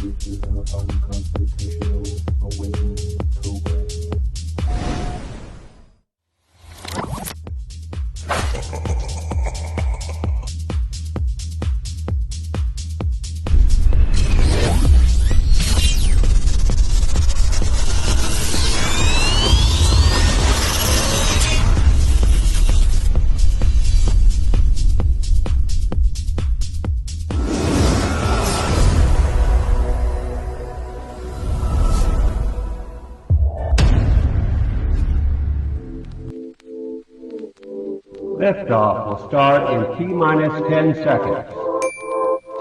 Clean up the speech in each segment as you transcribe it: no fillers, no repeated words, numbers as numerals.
This is our Unconstitutional Awakening program. Liftoff will start in T-minus 10 seconds.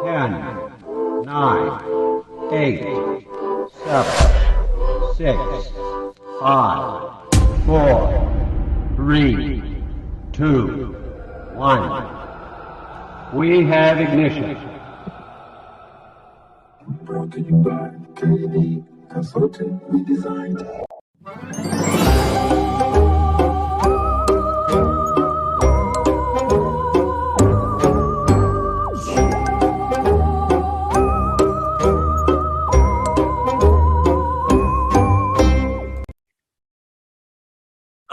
10, 9, 8, 7, 6, 5, 4, 3, 2, 1. We have ignition. Brought to you by KD Consulting Redesigned.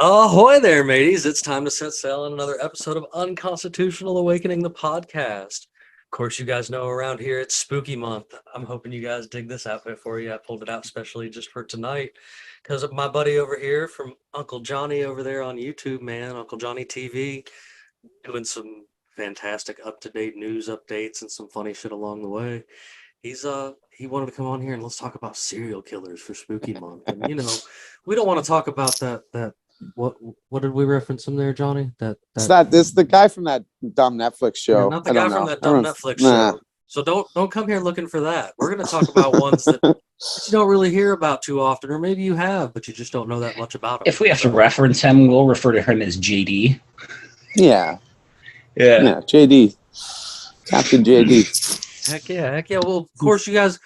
Ahoy there, mateys. It's time to set sail on another episode of Unconstitutional Awakening, the podcast. Of course, you guys know around here it's spooky month. I'm hoping you guys dig this outfit for you. I pulled it out specially just for tonight because of my buddy over here from Uncle Johnny over there on YouTube, man. Uncle Johnny TV, doing some fantastic up-to-date news updates and some funny shit along the way. He wanted to come on here and let's talk about serial killers for spooky month. And we don't want to talk about that what did we reference him there, Johnny? This the guy from that dumb Netflix show. Yeah, not the guy from that dumb Netflix show. So don't come here looking for that. We're going to talk about ones that you don't really hear about too often, or maybe you have, but you just don't know that much about them. If we have to reference him, we'll refer to him as JD. Yeah, JD, Captain JD. Heck yeah. Well, of course, you guys,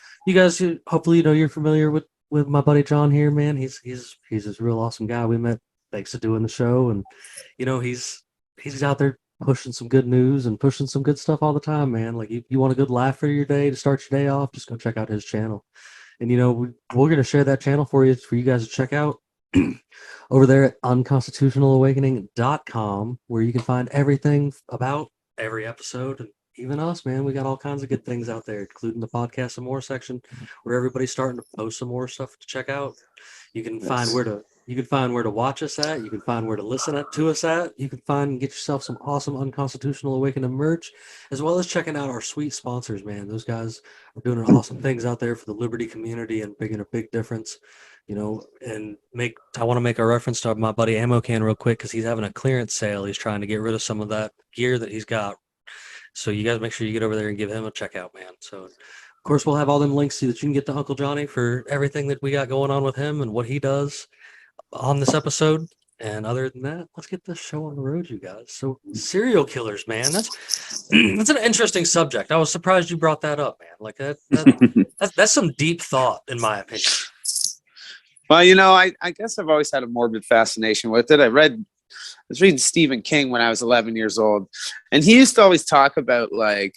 hopefully, you're familiar with my buddy John here, man. He's this real awesome guy we met thanks to doing the show, and he's out there pushing some good news and pushing some good stuff all the time, man. Like you want a good laugh for your day to start your day off, just go check out his channel. And we're gonna share that channel for you guys to check out over there at unconstitutionalawakening.com, where you can find everything about every episode and even us, man. We got all kinds of good things out there, including the podcast and more section where everybody's starting to post some more stuff to check out. You can find where to watch us at. You can find where to listen to us at. You can find and get yourself some awesome Unconstitutional Awakening merch, as well as checking out our sweet sponsors, man. Those guys are doing awesome things out there for the Liberty community and making a big difference. And I want to make a reference to my buddy Ammo Can real quick because he's having a clearance sale. He's trying to get rid of some of that gear that he's got. So you guys make sure you get over there and give him a check out, man. So, of course, we'll have all them links so that you can get to Uncle Johnny for everything that we got going on with him and what he does on this episode. And other than that, let's get this show on the road, you guys. So, serial killers, man. That's an interesting subject. I was surprised you brought that up, man. Like that's some deep thought, in my opinion. Well, I guess I've always had a morbid fascination with it. I was reading Stephen King when I was 11 years old, and he used to always talk about looking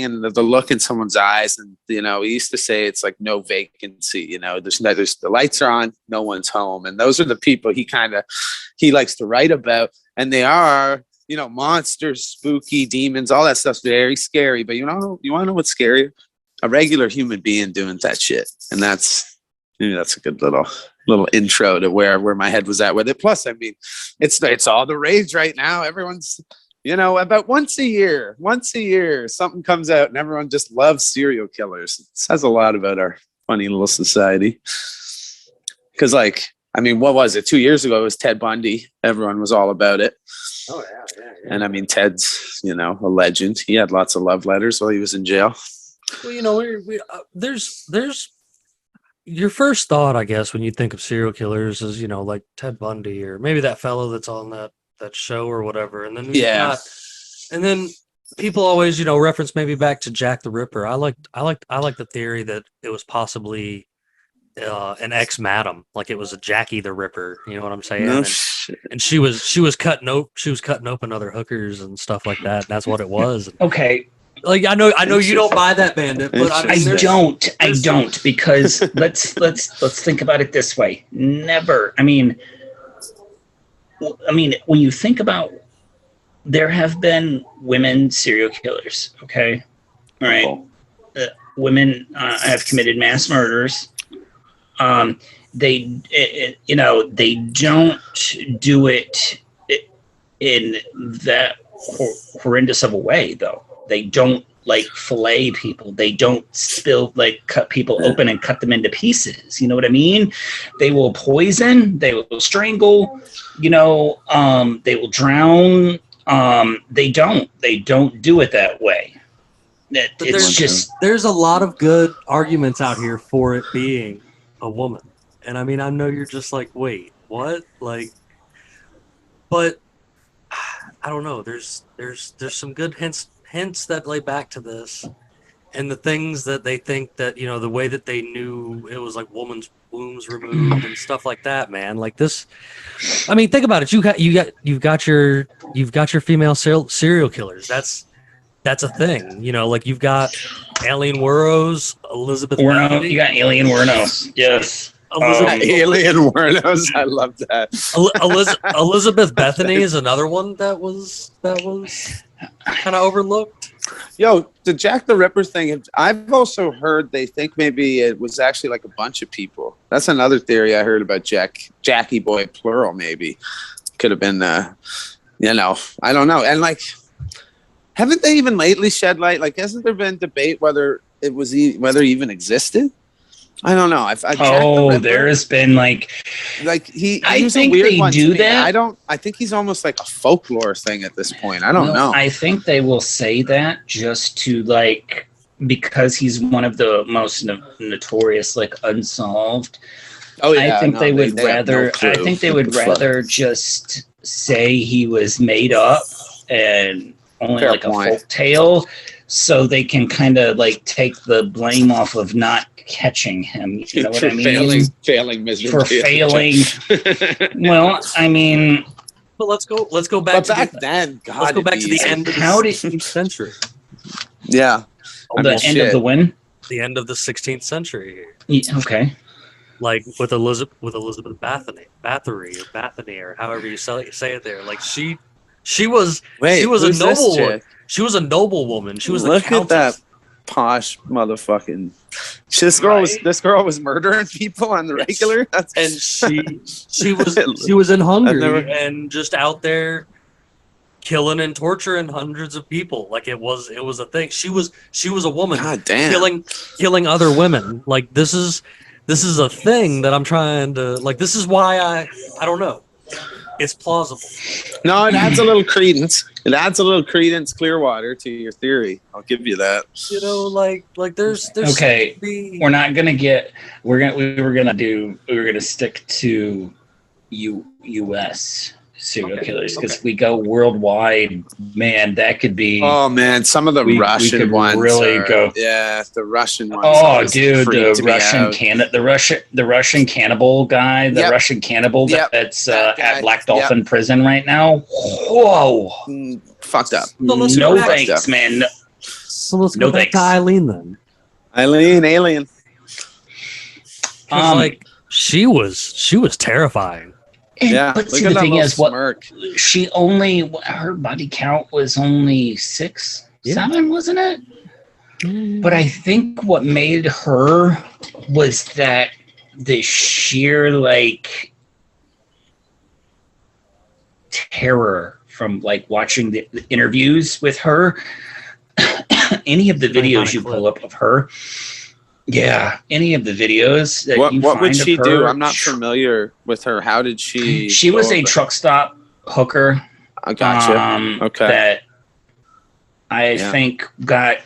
in the look in someone's eyes, and he used to say it's like no vacancy. There's the lights are on, no one's home, and those are the people he likes to write about, and they are monsters, spooky, demons, all that stuff's very scary. But you want to know what's scary? A regular human being doing that shit, and that's a good little intro to where my head was at with it. Plus, I mean, it's all the rage right now. Everyone's, about once a year, something comes out and everyone just loves serial killers. It says a lot about our funny little society. Because, what was it? 2 years ago, it was Ted Bundy. Everyone was all about it. Oh, yeah. And, Ted's, a legend. He had lots of love letters while he was in jail. Well, there's your first thought, I guess, when you think of serial killers is, like Ted Bundy or maybe that fellow that's on that show or whatever. And then and then people always, reference maybe back to Jack the Ripper. I like the theory that it was possibly an ex-madam, like it was a Jackie the Ripper. You know what I'm saying? No and she was cutting open other hookers and stuff like that. And that's what it was. Okay. Like I know you don't buy that, Bandit, but I mean, I don't because let's think about it this way. Never. I mean, when you think about, there have been women serial killers. Okay, all right. Women have committed mass murders. They they don't do it in that horrendous of a way, though. They don't like fillet people. They don't cut people open and cut them into pieces. You know what I mean? They will poison. They will strangle. They will drown. They don't do it that way. There's a lot of good arguments out here for it being a woman. And I mean, I know you're just like, wait, what? Like, but I don't know. There's some good hints that lay back to this, and the things that they think that the way that they knew it was like woman's wombs removed and stuff like that. Man, like this. I mean, think about it. You've got your female serial killers. That's a thing. Like you've got Alien Werros, Elizabeth. You got Alien Werros. Yes. Alien Wernos. I love that. Elizabeth Bethany is another one that was kind of overlooked. Yo, the Jack the Ripper thing, I've also heard they think maybe it was actually like a bunch of people. That's another theory I heard about Jackie Boy, plural, maybe. Could have been, I don't know. And like, haven't they even lately shed light? Like, hasn't there been debate whether whether he even existed? I don't know. There has been like he. I was think a weird they one do to me. that. I think he's almost like a folklore thing at this point. I don't know. I think they will say that just to because he's one of the most notorious unsolved. Oh yeah. I think they would rather. I think they would rather just say he was made up and only Fair a point. folk tale, so they can kind of take the blame off of not catching him. You know what I mean? Failing miserably. For failing. Well, I mean. But let's go back. Then, God, let's go back to the end of the 16th century. Yeah. Of the when? The end of the 16th century. Yeah, okay. Like with Elizabeth Bathory, or however you say it there. Like she was a noble woman. She was a noble woman. She was Look the countess. at that posh motherfucking. This girl was murdering people on the regular. And she was in Hungary and just out there killing and torturing hundreds of people. Like it was a thing. She was a woman. God damn. killing other women. Like this is a thing that I'm trying to this is why I don't know. It's plausible. No, it adds a little credence. Clearwater, to your theory. I'll give you that. There's okay. We're not gonna get. We were gonna stick to U.S. serial killers because we go worldwide. Man, that could be. Oh man, some of the Russian ones really go. Yeah, the Russian ones. Oh, dude, the Russian cannibal guy, Russian cannibal that's at Black Dolphin Prison right now. Whoa, fucked up. No thanks, man. So let's go back to Eileen then. Alien. She was terrifying. Yeah, but see, the thing is, her body count was only 7, wasn't it? But I think what made her was that the sheer terror from watching the interviews with her. Any of the videos you pull up of her. Yeah, any of the videos that what would she do? I'm not familiar with her. How did she? She was a truck stop hooker. I gotcha. Okay. That I think got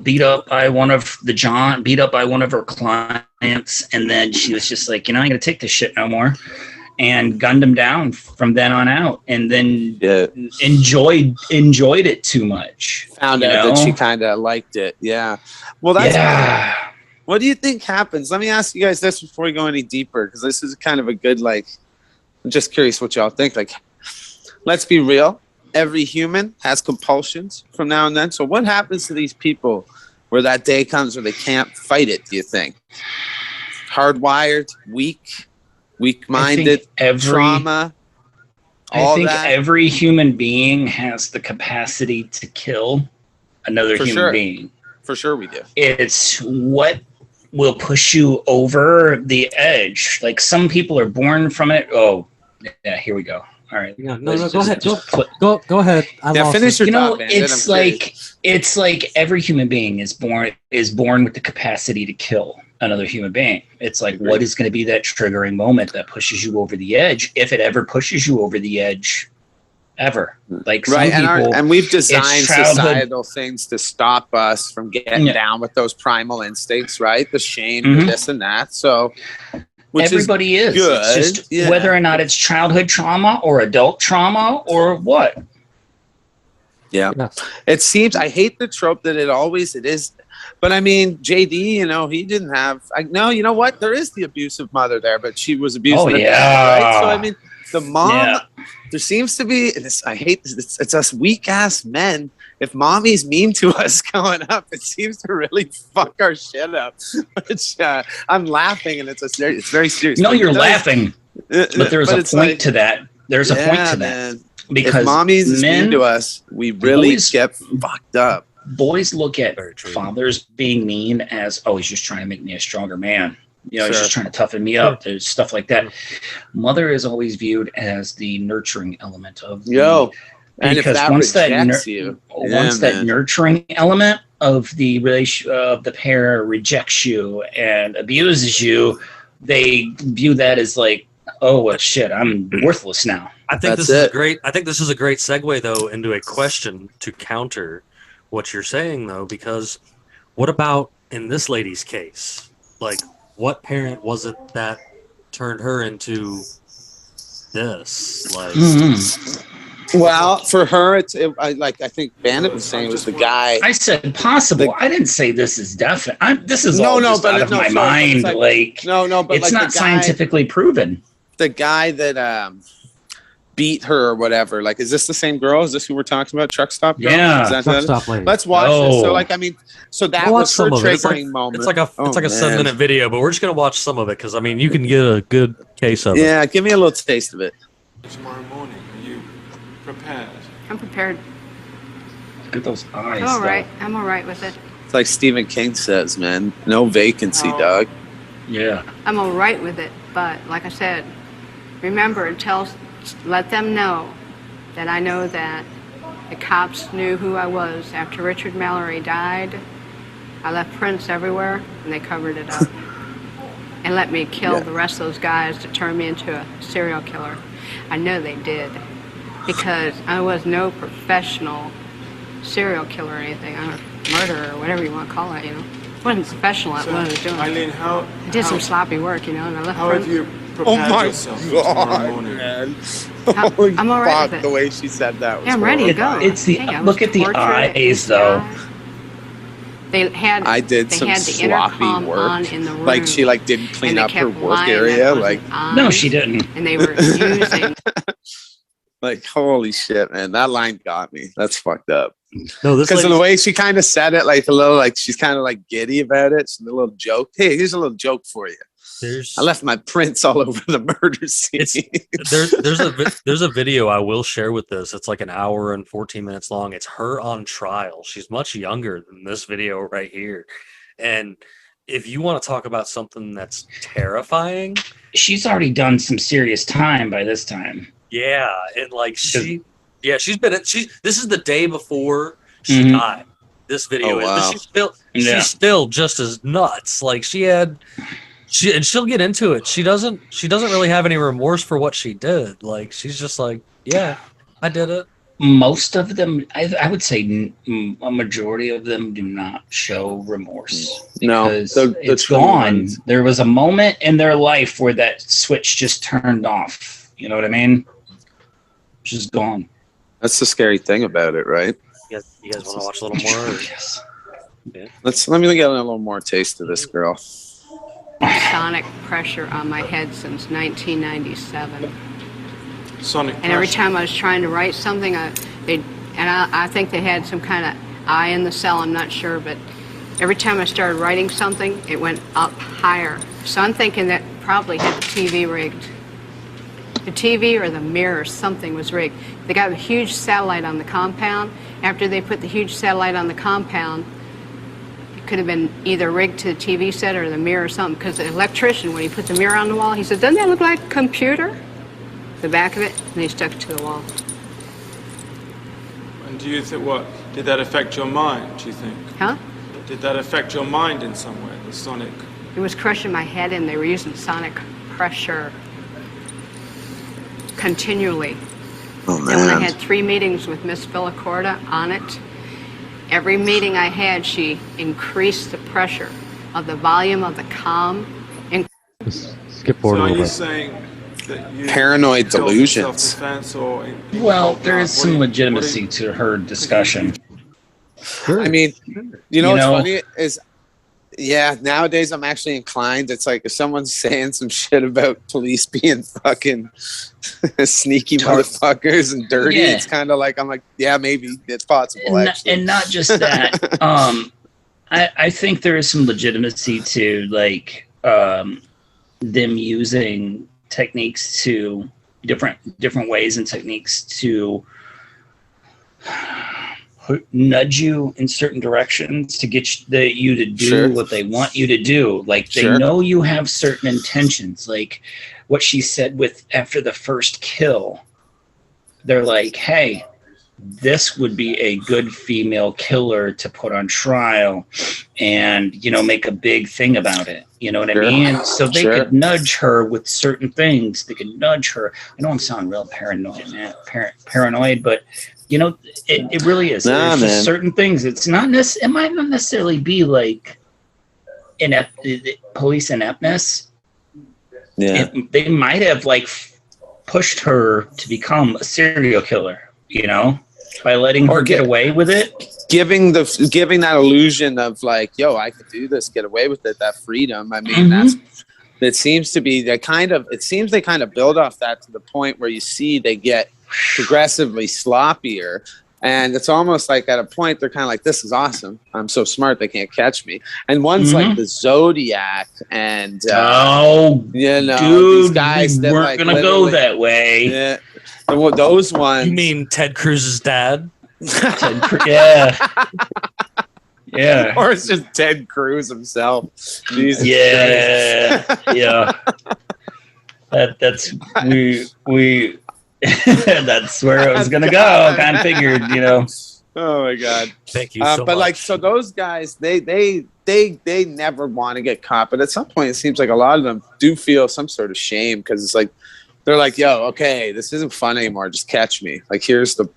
beat up by one of her clients, and then she was just like, I ain't gonna take this shit no more, and gunned him down from then on out, and then enjoyed it too much. Found out that she kind of liked it. Yeah. Well, that's what do you think happens? Let me ask you guys this before we go any deeper, because this is kind of a good I'm just curious what y'all think. Let's be real. every human has compulsions from now and then. So what happens to these people where that day comes where they can't fight it, do you think? Hardwired, weak-minded, trauma, all that? Every human being has the capacity to kill another human being. For sure we do. It's what will push you over the edge. Like some people are born from it. Oh, yeah, here we go. All right. Yeah, no, go ahead. Go ahead. Finish your thought, Bandit. It's like every human being is born with the capacity to kill another human being. It's like, what is going to be that triggering moment that pushes you over the edge, if it ever pushes you over the edge, ever? Like some people, and we've designed societal things to stop us from getting down with those primal instincts, right? The shame, the this and that. So everybody is good. It's just whether or not it's childhood trauma or adult trauma or what. Yeah. It seems, I hate the trope that it is. But I mean, JD, he didn't have, no, you know what? There is the abusive mother there, but she was abusive. Oh, yeah. Right? So I mean, the mom, there seems to be, I hate this, it's us weak ass men. If mommy's mean to us growing up, it seems to really fuck our shit up. Which I'm laughing, and it's very serious. No, you're laughing, but there's a point to that. There's a point to that. Because if mommy's mean to us, we really get fucked up. Boys look at fathers being mean as, oh, he's just trying to make me a stronger man. He's just trying to toughen me up. There's stuff like that. Mother is always viewed as the nurturing element of because once that nurturing element of the relation of the pair rejects you and abuses you, they view that as like, oh well, shit, I'm worthless now. I think this is a great segue though into a question to counter what you're saying though, because what about in this lady's case? Like, what parent was it that turned her into this? Like, well, for her, I think Bandit was saying it was the guy. I said possible. I didn't say this is definite. This is all just out of my mind. But it's not scientifically proven. The guy that beat her or whatever. Like, is this the same girl? Is this who we're talking about? Truck stop girl? Yeah, truck stop lady. Let's watch this. So, like, I mean, so that was her triggering moment. It's like a 7-minute video, but we're just gonna watch some of it because I mean, you can get a good case of it. Yeah, give me a little taste of it. Tomorrow morning, are you prepared? I'm prepared. Look at those eyes. I'm all right. I'm all right with it. It's like Stephen King says, man. No vacancy, dog. Yeah. I'm all right with it, but like I said, remember and let them know that I know that the cops knew who I was. After Richard Mallory died, I left prints everywhere, and they covered it up. And let me kill the rest of those guys to turn me into a serial killer. I know they did, because I was no professional serial killer or anything. I'm a murderer or whatever you want to call it, I wasn't professional at what I was doing. Eileen, I did some sloppy work, and I left how prints. have you prepared yourself for tomorrow morning? Man. I'm all right with it. The way she said that was I'm ready to go. It's the look at the eyes though. I did some sloppy work. In the room, like she didn't clean up her work area. No, she didn't. And they were using. Like, holy shit, man, that line got me. That's fucked up. No, because of the way she kind of said it, like a little, like she's kind of like giddy about it. It's a little joke. Hey, here's a little joke for you. I left my prints all over the murder scene. There's a video I will share with this. It's like an hour and 14 minutes long. It's her on trial. She's much younger than this video right here. And if you want to talk about something that's terrifying, she's already done some serious time by this time. Yeah, and like this is the day before she died. This video is, but she's still just as nuts. Like and she'll get into it. She doesn't really have any remorse for what she did. Like she's just like, yeah, I did it. Most of them, I would say a majority of them do not show remorse. No, it's gone. Ones. There was a moment in their life where that switch just turned off. You know what I mean? Just gone. That's the scary thing about it, right? You guys want to watch a little more? Yes. Yeah. Let me get a little more taste of this girl. Sonic pressure on my head since 1997. Sonic and every time I was trying to write something, and I think they had some kind of eye in the cell, I'm not sure, but every time I started writing something, it went up higher. So I'm thinking that probably had the TV rigged. The TV or the mirror, something was rigged. They got a huge satellite on the compound. After they put the huge satellite on the compound, it could have been either rigged to the TV set or the mirror or something, because the electrician, when he put the mirror on the wall, he said, doesn't that look like a computer? The back of it, and they stuck it to the wall. And do you think, what, did that affect your mind, do you think? Huh? Did that affect your mind in some way, the sonic? It was crushing my head, and they were using sonic pressure continually. Oh, And when I man. had 3 meetings with Miss Villacorta on it, every meeting I had, she increased the pressure of the volume of the comm. Skip forward So a are little you bit. saying that you Paranoid felt delusions. self-defense or Well, what there is do some you- legitimacy what to her discussion. Sure. I mean, you know You what's know- funny is, yeah, nowadays I'm actually inclined. It's like if someone's saying some shit about police being fucking sneaky motherfuckers and dirty, Yeah. it's kind of like, I'm like, yeah, maybe it's possible, actually. And not just that. I think there is some legitimacy to like them using techniques to different ways and techniques to nudge you in certain directions to get you to do Sure. what they want you to do. Like they Sure. know you have certain intentions. Like what she said with after the first kill, they're like, hey, this would be a good female killer to put on trial and, you know, make a big thing about it. You know what Sure. I mean? So they Sure. could nudge her with certain things. They could nudge her. I know I'm sounding real paranoid, but you know, it really is. Nah, There's just man. certain things. It's not it might not necessarily be like police ineptness. Yeah. They might have like pushed her to become a serial killer, you know, by letting Or her get get- away with it. Giving that illusion of like, yo, I could do this, get away with it, that freedom. I mean, Mhm. it seems to be that kind of, it seems they kind of build off that to the point where you see they get progressively sloppier. And it's almost like at a point they're kind of like, this is awesome. I'm so smart, they can't catch me. And one's like the Zodiac and, Oh, you know, dude, these guys we that weren't like gonna go literally- that way. Yeah. Those ones. You mean Ted Cruz's dad? Yeah, yeah, Or it's just Ted Cruz himself. Jesus yeah, yeah. That's we. That's where it was gonna go. I kind of figured, you know. Oh my god. Thank you so But much. like, so those guys, they never want to get caught, but at some point it seems like a lot of them do feel some sort of shame because it's like they're like, yo, okay, this isn't fun anymore, just catch me. Like, here's the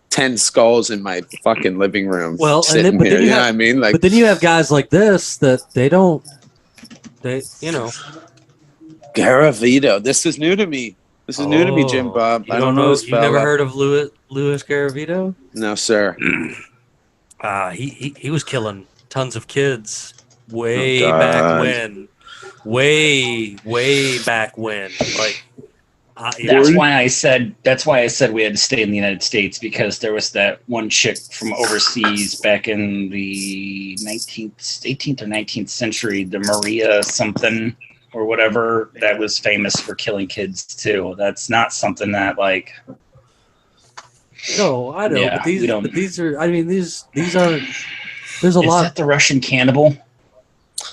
10 skulls in my fucking living room. Well, and sitting then- but here, then you you know have- what I mean? Like, But then you have guys like this that they, you know. Garavito, this is new to me. This is new to me, Jim Bob. You I don't know this You've never fella. heard of Louis Garavito? No, sir. He was killing tons of kids way Oh, back God. when. Way back when. Like, That's why I said we had to stay in the United States, because there was that one chick from overseas back in the 18th or 19th century, the Maria something or whatever, that was famous for killing kids too. That's not something that like. No, I know, Yeah, but we don't- these are. I mean, these are. There's a Is lot. that the Russian cannibal?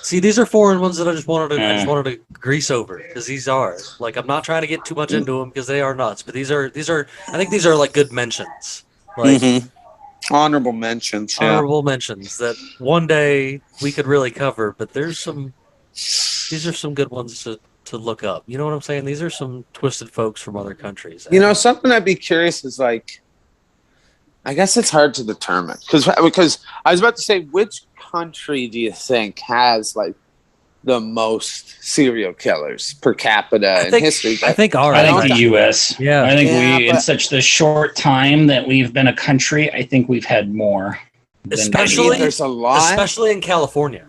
See, these are foreign ones that I just wanted to grease over, because these are like, I'm not trying to get too much into them because they are nuts, but these are. I think these are like good mentions, like Honorable mentions. Yeah. honorable mentions that one day we could really cover. But there's some. These are some good ones to look up. You know what I'm saying? These are some twisted folks from other countries. You know, something I'd be curious is like, I guess it's hard to determine because I was about to say, which country do you think has like the most serial killers per capita in history? I think ours. I think right? the U.S. Yeah. I think Yeah, in but- such the short time that we've been a country, I think we've had more. than Especially- anyone. there's a lot. Especially in California.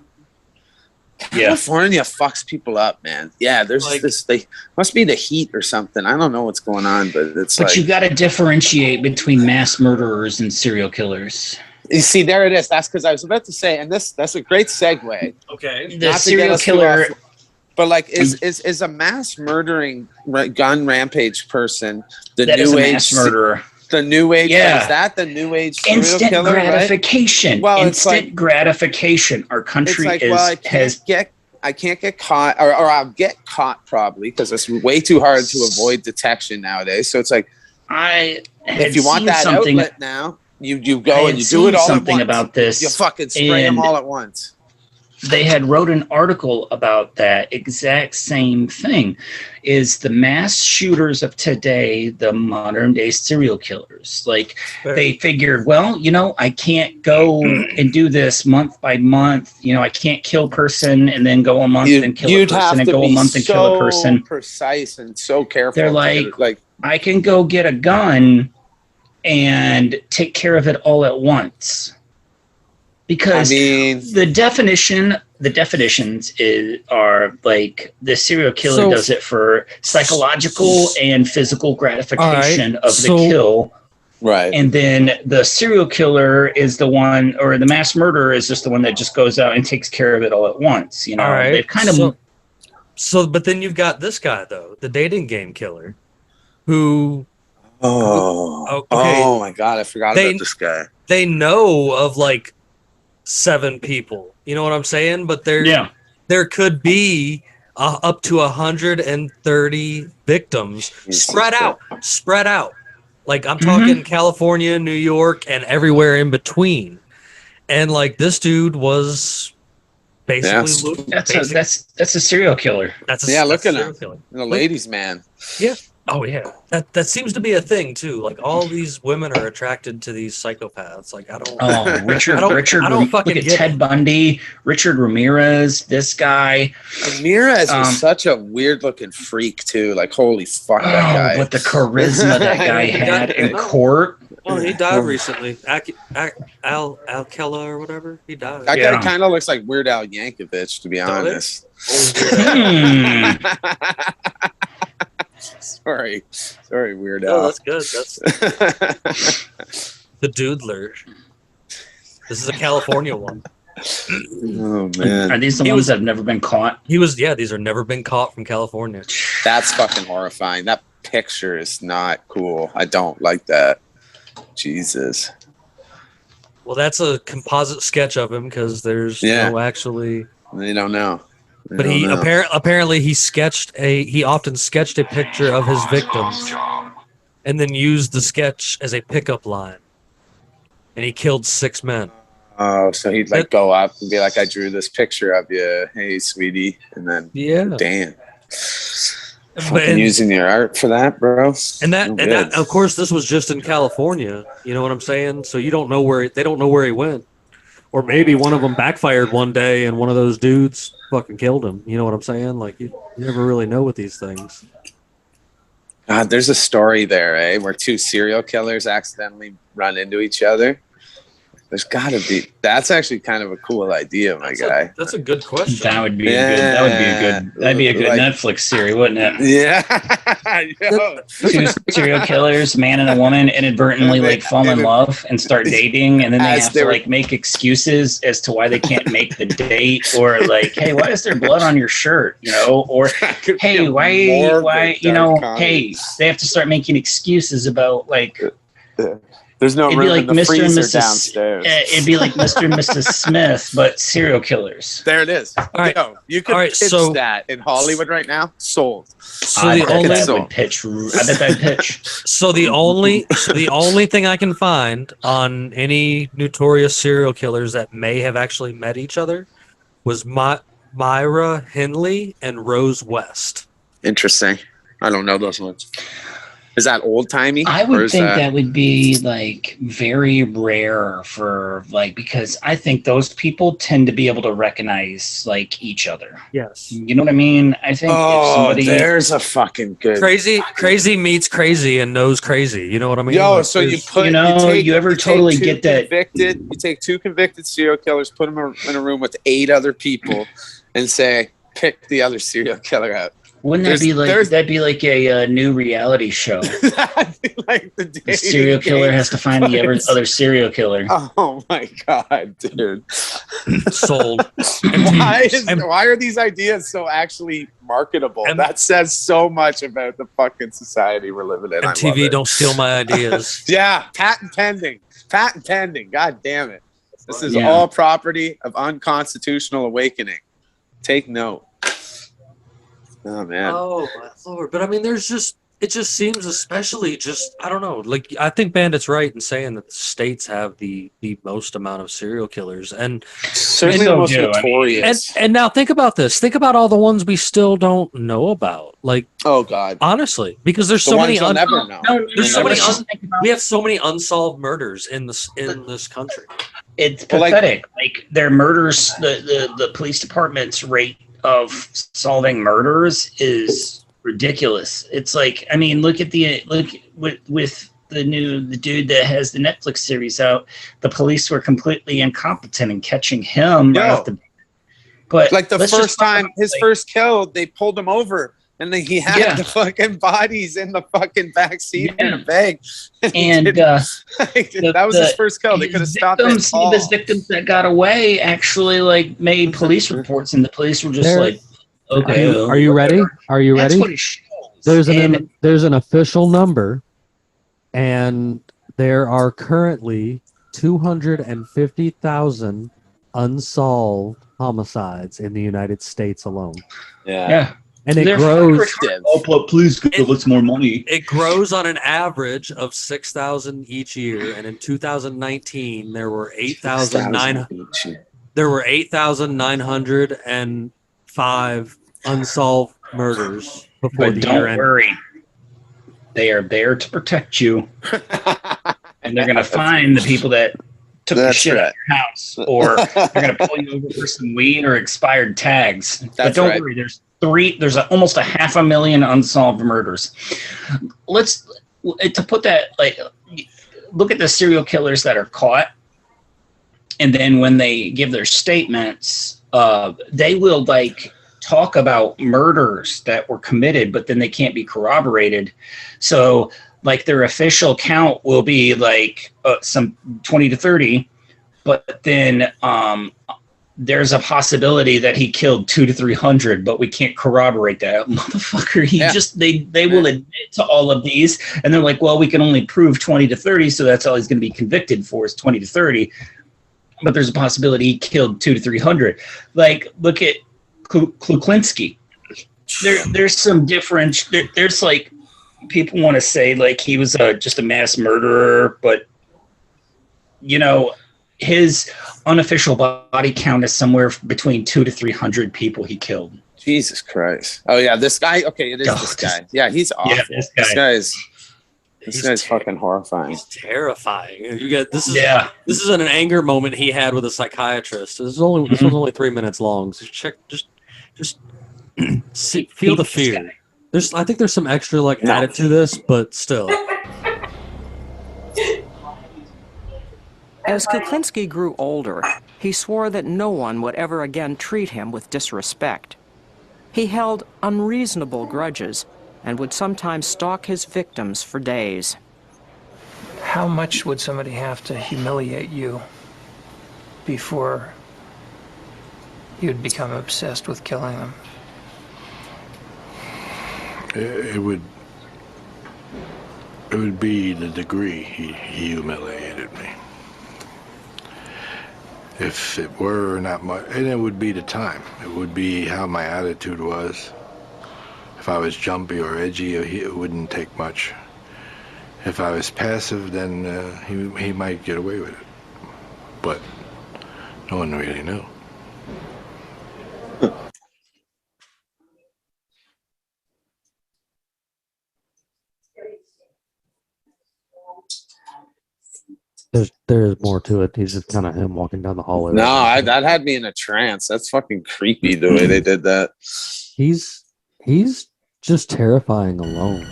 California fucks people up, man. Yeah, there's Like- this. They must be the heat or something. I don't know what's going on, but it's But like you got to differentiate between mass murderers and serial killers. you see. There it is. That's because I was about to say, and that's a great segue. Okay. The Not to get serial us too killer. off- But like, is a mass murdering gun rampage person the That is new a age? mass murderer. The new age. Yeah. Is that the new age serial Instant killer? Right? gratification. Well, it's Instant like- gratification. Our It's country like, is well, I can't get caught, or I'll get caught probably because it's way too hard to avoid detection nowadays. So it's like, I had if you want seen that something, outlet now, you I go had and you do it seen all something at once. about this. You fucking spray them and all at once. they had wrote an article about that exact same thing. Is the mass shooters of today the modern day serial killers? Like they figured, well, I can't go and do this month by month. I can't kill a person and then go a month and kill a You'd have person and to go a be month and kill a so person. precise and so careful. They're to get like- it, I can go get a gun and take care of it all at once. Because I mean, the definitions are like the serial killer So- does it for psychological and physical gratification of the so- kill. right. And then the serial killer is the one, or the mass murderer is just the one that just goes out and takes care of it all at once. All right. They've kind of But then you've got this guy though, the dating game killer, who Oh, okay. oh my God! I forgot They- about this guy. they know of like 7 people. You know what I'm saying? But there could be up to 130 victims spread out. Like I'm talking California, New York, and everywhere in between. And like this dude was basically that's a serial killer. that's Yeah, look at serial him. killer. The ladies' man. Oh yeah, that seems to be a thing too. Like all these women are attracted to these psychopaths. Like I don't. Oh, Richard! I don't fucking look at get Ted Bundy, Richard Ramirez. This guy. Ramirez was such a weird-looking freak too. Like, holy fuck, that guy! But the charisma that guy had in court. Well, he died recently. Alcala or whatever. He died. That guy kind of looks like Weird Al Yankovic, to be Don't it? honest. Hmm. Sorry, Weird Oh, Al. that's good. That's the Doodler. This is a California one. Oh man, Are these the He ones was- that have never been caught? These are never been caught from California. that's fucking horrifying. That picture is not cool. I don't like that. Jesus. Well, that's a composite sketch of him because there's Yeah. no actually. They don't know. They But don't he know. apparently he often sketched a picture of his victims and then used the sketch as a pickup line. And he killed 6 men. Oh, so he'd like go up and be like, "I drew this picture of you, hey sweetie," and then Yeah. damn, But- fucking using your art for that, bro. And that, No and that, good. of course, this was just in California. You know what I'm saying? So you don't know they don't know where he went, or maybe one of them backfired one day and one of those dudes fucking killed him. You know what I'm saying? Like you never really know with these things. God, there's a story there, where 2 serial killers accidentally run into each other. There's got to be. That's actually kind of a cool idea, my guy. That's a good question. That'd be a good Like- Netflix series, wouldn't it? Yeah. Yo. 2 serial killers, man and a woman, inadvertently like fall in love and start dating, and then they As have they to were- like make excuses as to why they can't make the date, or like, hey, why is there blood on your shirt? Or Could be hey, a why, morbid dark comedy. hey, they have to start making excuses about like. There's no It'd be room like in the Mr. and freezer Mrs. downstairs. It'd be like Mr. and Mrs. Smith, but serial killers. There it is. All right. Yo, you could All right, pitch so- that in Hollywood right now. Sold. So I the bet only that would pitch. I bet that pitch. so the only thing I can find on any notorious serial killers that may have actually met each other was Myra Hindley and Rose West. Interesting. I don't know those ones. Is that old timey? I would think that would be like very rare for like, because I think those people tend to be able to recognize like each other. Yes. You know what I mean? I think if somebody there's a fucking good Crazy meets crazy and knows crazy. You know what I mean? Yo, Like, so you there's- put you know, take- you ever take totally two get that- convicted. You take two convicted serial killers, put them in a room with 8 other people, and say, pick the other serial killer out. Wouldn't that be like a new reality show? That'd be like the The serial killer has to find the other serial killer. Oh my god, dude! sold. Why are these ideas so actually marketable? And- That says so much about the fucking society we're living in. I love MTV, it. don't steal my ideas. Yeah, patent pending. Patent pending. God damn it! This is Yeah. all property of Unconstitutional Awakening. Take note. Oh man. Oh my lord! But I mean, it just seems, especially just, I don't know. Like, I think Bandit's right in saying that the states have the most amount of serial killers, and Certainly so the most do. I mean, notorious. and now think about this. Think about all the ones we still don't know about. Like, Oh god. honestly, because there's The so ones many you'll never know. There's so You'll many never know. we have so many unsolved murders in this country. It's Well, like- pathetic. Like their murders, the police department's rate of solving murders is ridiculous. It's like, I mean, look with the dude that has the Netflix series out. The police were completely incompetent in catching him. Yo. Right off the bat. But Like the let's just first talk time, about, his like, first kill, they pulled him over, and then he had Yeah. the fucking bodies in the fucking back seat in Yeah. a bag. and That was his first kill. They could have stopped it. Some of his victims that got away actually like made police reports, and the police were just There- like, okay, Are you ready? Are you That's ready? what it shows. There's an official number, and there are currently 250,000 unsolved homicides in the United States alone, Yeah. and it They're grows. fucking please give us more money. It grows on an average of 6,000 each year, and in 2019 there were 8,905 unsolved murders before But the don't year ended. worry. They are there to protect you, and they're going to find the people that took the That's shit out right. of your house, or they're going to pull you over for some weed or expired tags. But That's don't right. worry, there's almost 500,000 unsolved murders. To put that, like, look at the serial killers that are caught, and then when they give their statements, they will like talk about murders that were committed, but then they can't be corroborated. So like their official count will be like some 20 to 30, but then there's a possibility that he killed 200 to 300, but we can't corroborate that. Motherfucker, they will admit to all of these, and they're like, well, we can only prove 20 to 30, so that's all he's going to be convicted for is 20 to 30. But there's a possibility he killed 200 to 300. Like, look at Kuklinski. There's some difference. There's like, people want to say like he was just a mass murderer, but you know, his unofficial body count is somewhere between 200 to 300 people he killed. Jesus Christ. Oh yeah, this guy. Okay, it is this guy. Yeah, he's awful. Yeah, this guy. This guy's fucking horrifying. He's terrifying. This is an anger moment he had with a psychiatrist. This was only 3 minutes long. So just feel the fear. I think there's some extra added to this, but still. As Kuklinski grew older, he swore that no one would ever again treat him with disrespect. He held unreasonable grudges and would sometimes stalk his victims for days. How much would somebody have to humiliate you before you'd become obsessed with killing them? It would be the degree he humiliated me. If it were not much, and it would be the time. It would be how my attitude was. If I was jumpy or edgy, it wouldn't take much. If I was passive, then he might get away with it. But no one really knew. There's more to it. He's just kind of him walking down the hallway. No, right now. that had me in a trance. That's fucking creepy the way they did that. He's just terrifying alone.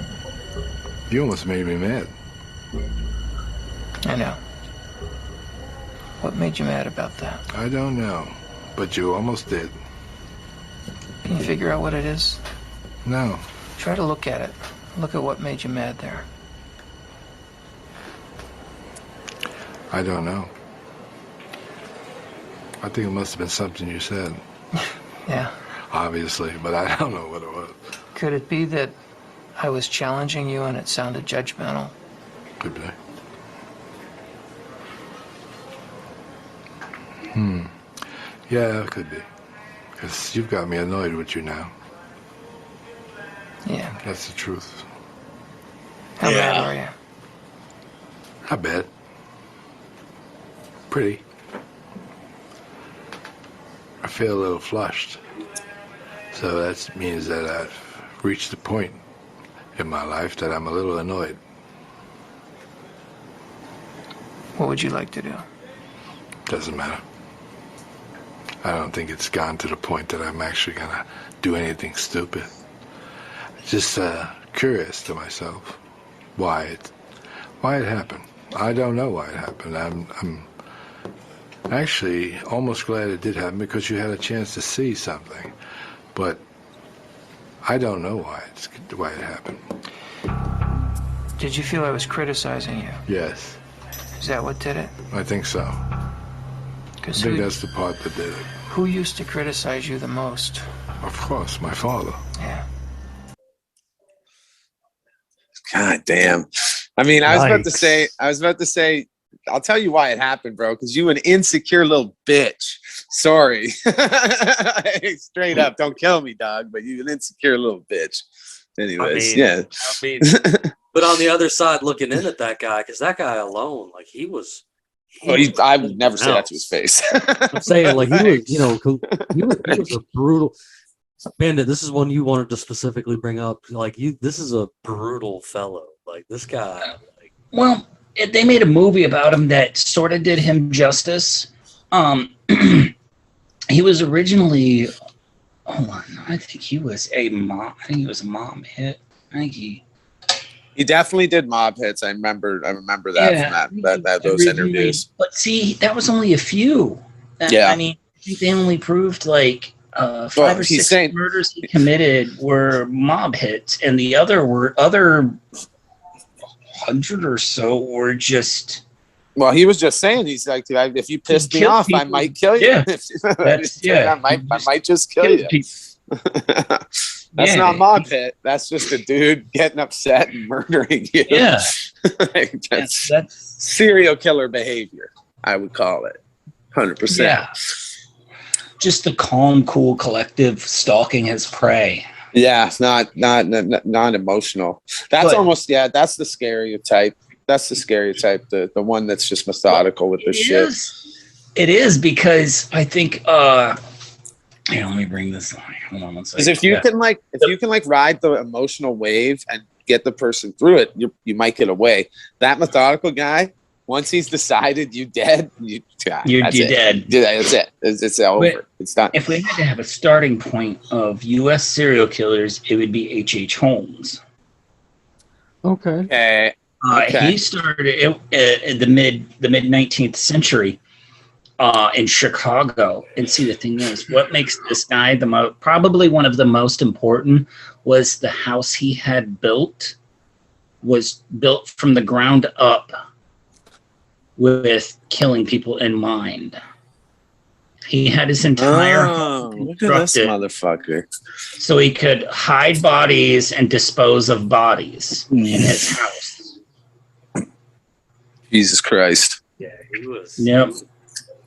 You almost made me mad. I know. What made you mad about that? I don't know, but you almost did. Can you figure out what it is? No. Try to look at it. Look at what made you mad there. I don't know. I think it must have been something you said. Yeah. Obviously, but I don't know what it was. Could it be that I was challenging you and it sounded judgmental? Could be. Yeah, it could be. Because you've got me annoyed with you now. Yeah. That's the truth. How mad are you? Not bad. Pretty. I feel a little flushed. So that means that I've reached a point in my life that I'm a little annoyed. What would you like to do? Doesn't matter. I don't think it's gone to the point that I'm actually gonna do anything stupid. Just curious to myself why it happened. I don't know why it happened. I'm actually almost glad it did happen because you had a chance to see something, but I don't know why it happened. Did you feel I was criticizing you? Yes, Is that what did it? I think so. I 'Cause think that's the part that did it. who used to criticize you the most? Of course, my father. Yeah. God damn. I mean, I was about to say, I'll tell you why it happened, bro, because you an insecure little bitch. Sorry. Straight up, don't kill me, dog, but you an insecure little bitch. Anyways, I mean, but on the other side, looking in at that guy, because that guy alone, like he was. I would never say that to his face. I'm saying, like he was, he was a brutal. Bandit, this is one you wanted to specifically bring up. Like this is a brutal fellow. Like this guy. Well, they made a movie about him that sort of did him justice. He was originally, hold on, I think he was a mom. I think he was a mom hit. I think he definitely did mob hits. I remember that from those interviews. But see, that was only a few. Yeah. I mean, I think they only proved like 5 or 6 murders he committed were mob hits, and the other 100 or so were just. Well, he was just saying, he's like, if you piss me off, I might kill you. Yeah, I might just kill you. That's not mob hit. That's just a dude getting upset and murdering you. Yeah, that's serial killer behavior, I would call it. 100%. Yeah. Just the calm, cool collective stalking his prey. Yeah, it's not emotional. That's that's the stereotype. That's the stereotype, the one that's just methodical with this shit. It is because I think here, let me bring this line. Hold on one second. Because if you can ride the emotional wave and get the person through it, you might get away. That methodical guy, once he's decided you dead, you're dead. That's it. It's over. But it's done. If we had to have a starting point of U.S. serial killers, it would be H.H. Holmes. Okay. He started in the mid 19th century in Chicago. And see, the thing is, what makes this guy probably one of the most important was the house he had was built from the ground up with killing people in mind. He had his entire home look at this motherfucker. so he could hide bodies and dispose of bodies in his house. Jesus Christ. Yeah, he was. Yep.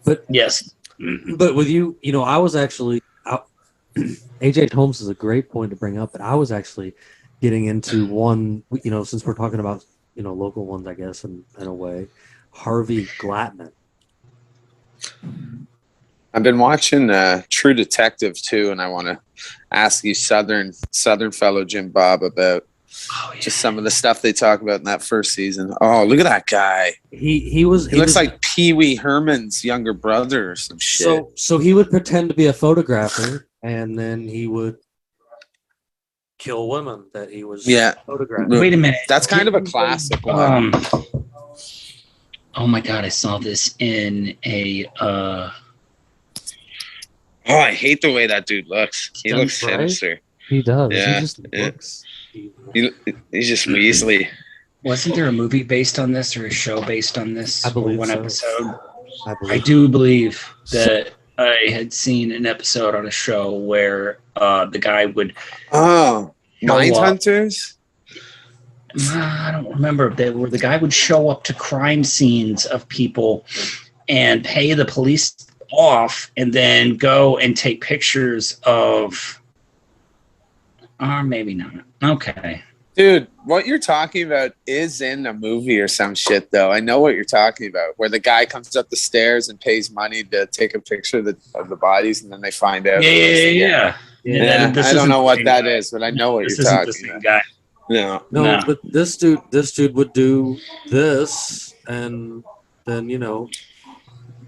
But yes. But with you, I was actually H.H. Holmes is a great point to bring up, but I was actually getting into one, since we're talking about, local ones, I guess, in a way, Harvey Glatman. I've been watching True Detective too, and I want to ask you, Southern fellow Jim Bob, about Oh, yeah. Just some of the stuff they talk about in that first season. Oh, look at that guy. He looks like Pee Wee Herman's younger brother or some shit. So he would pretend to be a photographer, and then he would kill women that he was photographing. Wait a minute. That's kind of a classic one. Oh my god, I saw this in a Oh, I hate the way that dude looks. He looks sinister. He does. Yeah. He just looks. He's just measly. Wasn't there a movie based on this or a show based on this? I believe one so. episode. I do believe that I had seen an episode on a show where the guy would Mindhunters? I don't remember where the guy would show up to crime scenes of people and pay the police off and then go and take pictures of, or maybe not. Okay. Dude, what you're talking about is in a movie or some shit, though. I know what you're talking about, where the guy comes up the stairs and pays money to take a picture of the bodies, and then they find out. Yeah. I don't know what that is, but I know what you're talking about. Guy. No, but this dude would do this, and then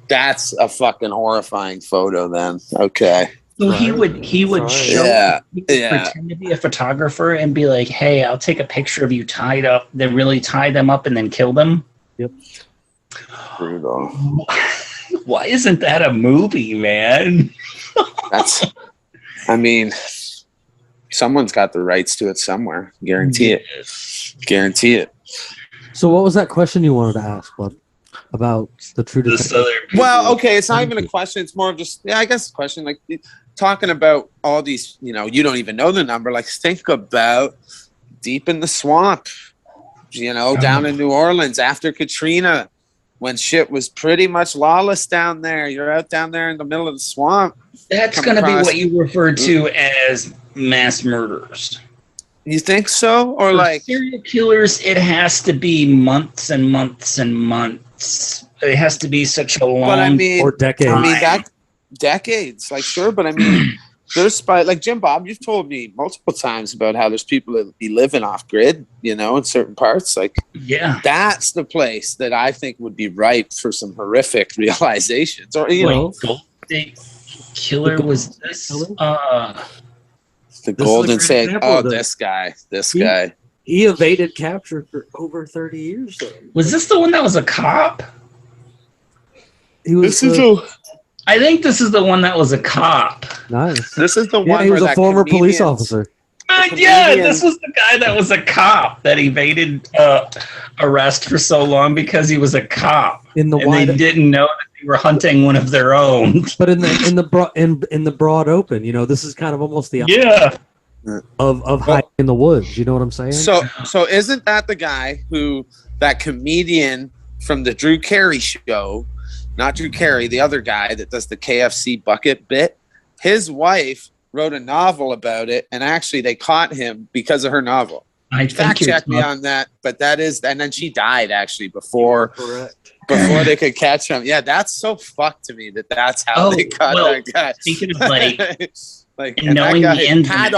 that's a fucking horrifying photo. Then okay. So he would show pretend to be a photographer and be like, "Hey, I'll take a picture of you tied up," then really tie them up and then kill them. Yep. Brutal. Why isn't that a movie, man? I mean, someone's got the rights to it somewhere. Guarantee it. So what was that question you wanted to ask, bud? About the true detective? Well, okay, it's not even a question. It's more of just, I guess a question. Like talking about all these, you don't even know the number. Like think about deep in the swamp, down in New Orleans after Katrina, when shit was pretty much lawless down there. You're out down there in the middle of the swamp. That's going to be what you refer to as mass murders. You think so? Or for like serial killers, it has to be months and months and months. It has to be such a long or decades. I mean that decades, like sure, but I mean there's like Jim Bob, you've told me multiple times about how there's people that be living off grid, in certain parts. Like that's the place that I think would be ripe for some horrific realizations. Or Golden State Killer was this the Golden State. Oh, this guy. He evaded capture for over 30 years. Though. Was this the one that was a cop? He was. I think this is the one that was a cop. Nice. This is the one. Yeah, he was a former police officer. This was the guy that was a cop that evaded arrest for so long because he was a cop, they didn't know that they were hunting one of their own. But in the broad open, this is kind of almost the of hiding in the woods. You know what I'm saying? So isn't that the guy that comedian from the Drew Carey show? Not Drew Carey, the other guy that does the KFC bucket bit. His wife wrote a novel about it, and actually they caught him because of her novel. Fact check me on that, but that is, and then she died actually before they could catch him. Yeah, that's so fucked to me that's how they caught that guy. Speaking of like knowing that guy, Pat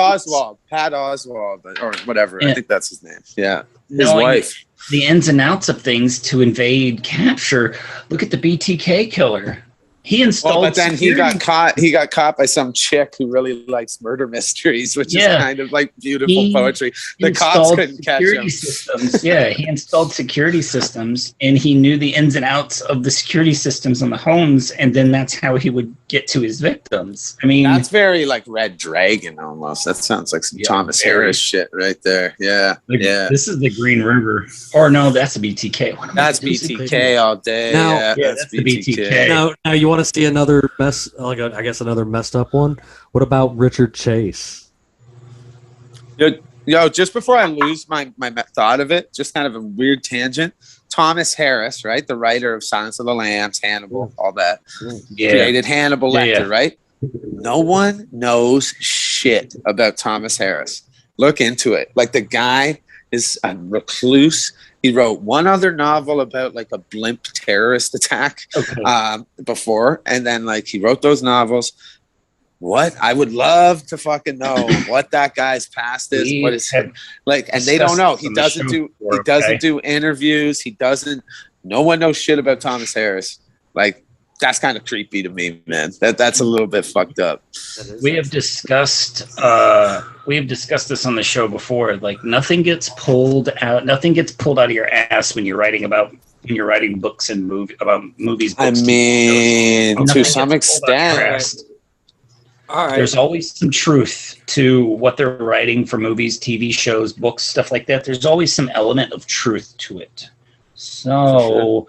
Oswald, or whatever. I think that's his name. Yeah, his wife. The ins and outs of things to invade capture. Look at the BTK killer. He installed. But then he got caught. He got caught by some chick who really likes murder mysteries, which is kind of like beautiful poetry. The cops couldn't catch him. He installed security systems, and he knew the ins and outs of the security systems on the homes, and then that's how he would get to his victims. I mean, that's very like Red Dragon almost. That sounds like some Thomas Harris shit right there. Yeah, This is the Green River, or no, that's a BTK. That's BTK all day. Now, that's the BTK. Now you want to see another another messed up one? What about Richard Chase? Yo, just before I lose my thought of it, just kind of a weird tangent. Thomas Harris, right? The writer of Silence of the Lambs, Hannibal, all that. Created Hannibal Lecter, right? No one knows shit about Thomas Harris. Look into it. Like the guy is a recluse. He wrote one other novel about like a blimp terrorist attack before. And then like he wrote those novels. what? I would love to fucking know what that guy's past is. We What is have like, and they don't know. He discussed doesn't this on do. the show He before, doesn't okay? do interviews. He doesn't. No one knows shit about Thomas Harris. Like, that's kind of creepy to me, man. That's a little bit fucked up. We have discussed this on the show before. Like, nothing gets pulled out of your ass when you're writing books and movies. I Books, mean, nothing to gets some pulled out of your extent. ass. All right. There's always some truth to what they're writing for movies, TV shows, books, stuff like that. There's always some element of truth to it. So,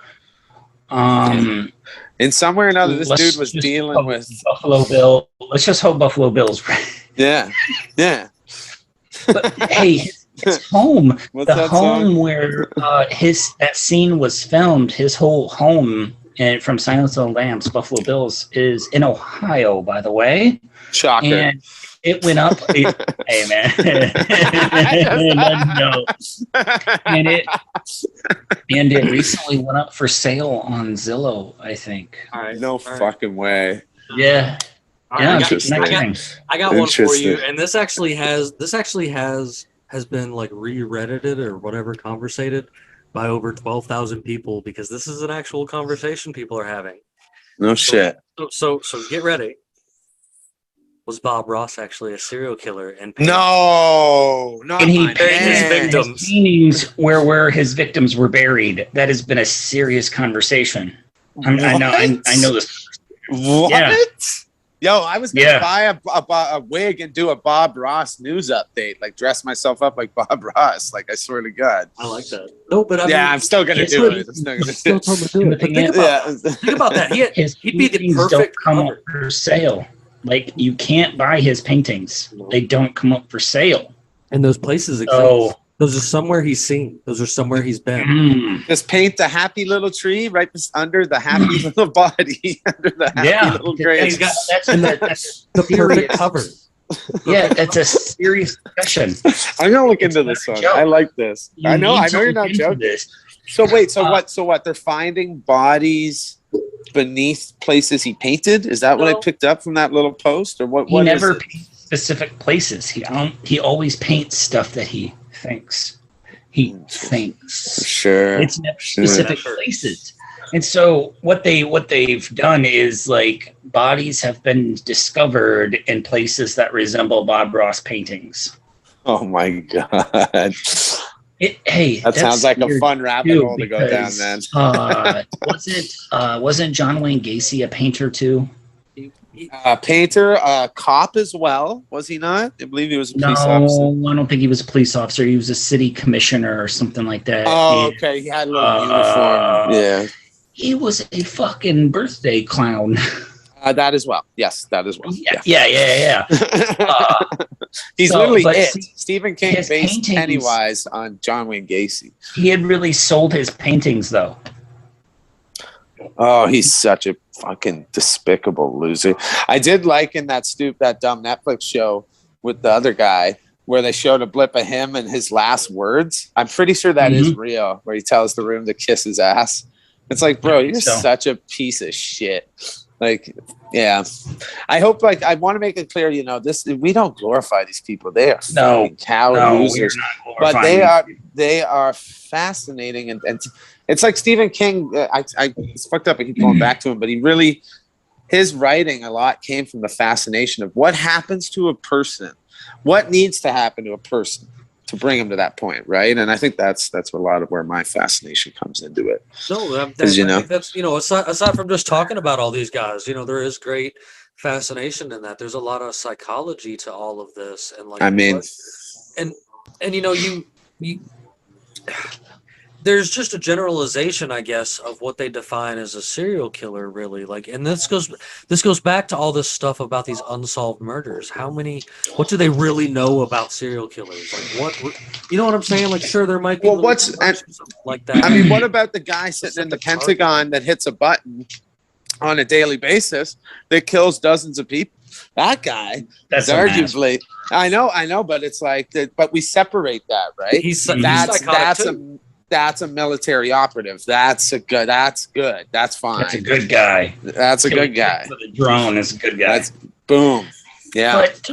in some way or another, this let's dude was just dealing hope with Buffalo Bill. Let's just hope Buffalo Bill's right. Yeah. But hey, his home, What's the that home song? where that scene was filmed, his whole home and from Silence of the Lambs, Buffalo Bills, is in Ohio, by the way. Shocker. And it went up. Hey man, no. And it recently went up for sale on Zillow, I think. All right. No fucking way. Yeah. All Yeah, right, Interesting. I got one for you, Interesting. and this actually has been like re-reddited or whatever conversated by over 12,000 people because this is an actual conversation people are having. No shit. So get ready. Was Bob Ross actually a serial killer? And No, not And he my buried his man. victims. paintings where his victims were buried. That has been a serious conversation. I know this. What? Yeah. Yo, I was gonna Yeah. buy a wig and do a Bob Ross news update, like dress myself up like Bob Ross. Like, I swear to God. I like that. No, but I mean, I'm still gonna it's do like- it. I'm still gonna Still do told me to do it. But think about think about that. His He'd be the paintings perfect don't come cover. up for sale. Like, you can't buy his paintings. They don't come up for sale. And those places exist. So, Those are somewhere he's seen. Those are somewhere he's been. Just paint the happy little tree right under the happy little body, under the happy little grave. He's got, that's The perfect serious. cover. Yeah, that's a serious discussion. I'm gonna look into this one. I like this. I know need to you're look not into joking. this. So wait, so what? They're finding bodies beneath places he painted? Is that what I No. picked up from that little post, or what? He What is never it? paints specific places. He always paints stuff that he thinks. He thinks. Sure. It's never specific places. And so what they've done is, like, bodies have been discovered in places that resemble Bob Ross paintings. Oh my God. Hey, That sounds like a weird fun rabbit too, hole to go down, because, man. wasn't John Wayne Gacy a painter too? Painter, cop as well, was he not? I believe he was a No, police officer. I don't think he was a police officer. He was a city commissioner or something like that. Oh, And, okay. He had a little uniform. Yeah. he was a fucking birthday clown. That as well. Yes, that as well. Yeah. He's So, literally but it. see, Stephen King his based paintings- Pennywise on John Wayne Gacy. He had really sold his paintings, though. Oh, he's such a fucking despicable loser. I did like in that dumb Netflix show with the other guy where they showed a blip of him and his last words. I'm pretty sure that is real, where he tells the room to kiss his ass. It's like, bro, you're such a piece of shit. Like, yeah. I hope, like, I want to make it clear, we don't glorify these people. They are fucking coward losers. But they are fascinating, and it's like Stephen King. It's fucked up. I keep going back to him, but his writing a lot came from the fascination of what happens to a person, what needs to happen to a person to bring him to that point, right? And I think that's a lot of where my fascination comes into it. No, I think that's aside from just talking about all these guys, there is great fascination in that. There's a lot of psychology to all of this, and like, you there's just a generalization, I guess, of what they define as a serial killer, really. Like, and this goes back to all this stuff about these unsolved murders. What do they really know about serial killers? Like, you know what I'm saying? Like, sure, there might be like that. I mean, what about the guy sitting in the Pentagon that hits a button on a daily basis that kills dozens of people? That guy is arguably. I know, but it's like, but we separate that, right? That's a military operative. That's good. That's fine. That's a good guy. That's a good guy. The drone is a good guy. Boom. Yeah. But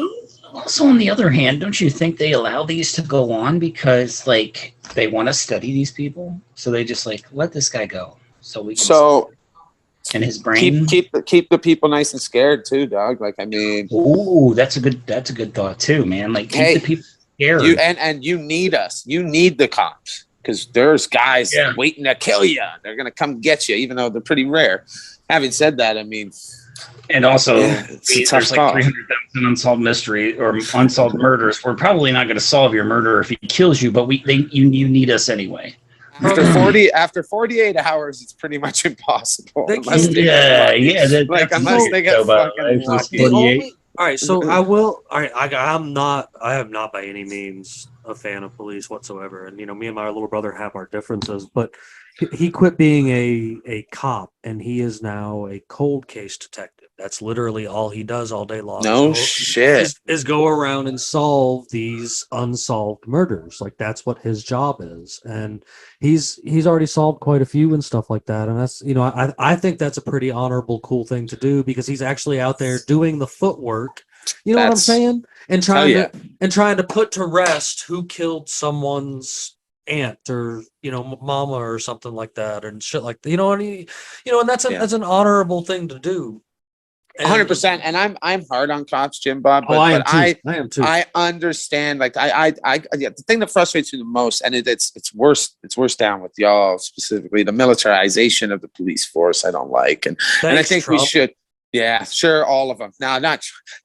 also, on the other hand, don't you think they allow these to go on because, like, they want to study these people? So they just, like, let this guy go. So we can and his brain keep the people nice and scared too, dog. Like, I mean, ooh, that's a good thought too, man. Like, keep the people scared. And you need us. You need the cops because there's guys waiting to kill you. They're gonna come get you, even though they're pretty rare. Having said that, I mean, and also it's there's like 300,000 unsolved mystery or unsolved murders. We're probably not going to solve your murder if he kills you, but you need us anyway. After 48 hours, it's pretty much impossible. Unless they get fucking lucky. All right, so I will. All right, I am not by any means a fan of police whatsoever, and me and my little brother have our differences. But he quit being a cop, and he is now a cold case detective. That's literally all he does all day long. No shit. Is go around and solve these unsolved murders. Like that's what his job is, and he's already solved quite a few and stuff like that. And that's I think that's a pretty honorable, cool thing to do because he's actually out there doing the footwork. You know what I'm saying? And trying to put to rest who killed someone's aunt or mama or something like that and shit like that. And that's an honorable thing to do. 100%, and I'm hard on cops, Jim Bob. But I am too. I understand. Like the thing that frustrates me the most, and it's worse. It's worse down with y'all specifically. The militarization of the police force, I don't like, and I think Trump. We should. Yeah, sure, all of them. Now,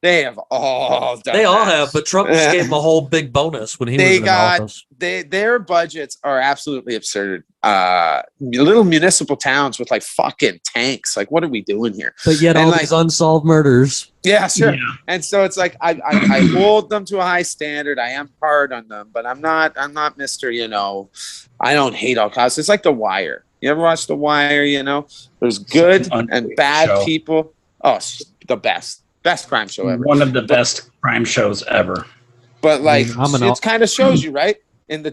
they have all done. They all have, but Trump just gave them a whole big bonus when he was in office. Their budgets are absolutely absurd. Little municipal towns with like fucking tanks. Like, what are we doing here? But yet, all these unsolved murders. Yeah, sure. Yeah. And so it's like I hold them to a high standard. I am hard on them, but I'm not Mr. I don't hate all cops. It's like The Wire. You ever watch The Wire? There's good and bad people. Oh, the best crime show ever. One of the best crime shows ever. But like, it kind of shows you, right? In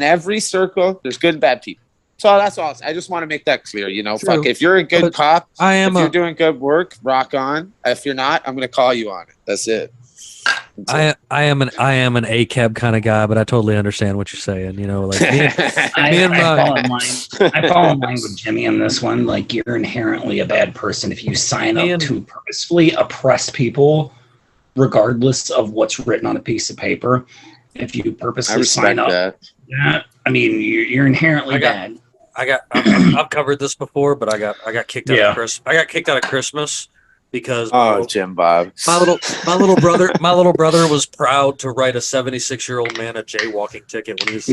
every circle, there's good and bad people. So that's all. I just want to make that clear. Fuck, if you're a good cop, if you're doing good work, rock on. If you're not, I'm gonna call you on it. That's it. I am an ACAB kind of guy, but I totally understand what you're saying. Like I fall in line with Jimmy on this one. Like, you're inherently a bad person if you sign up to purposefully oppress people, regardless of what's written on a piece of paper. If you purposely sign up, you're inherently bad. I've covered this before, but I got kicked out of Christmas. I got kicked out of Christmas. Because Jim Bob, my little brother was proud to write a 76-year-old man a jaywalking ticket when he was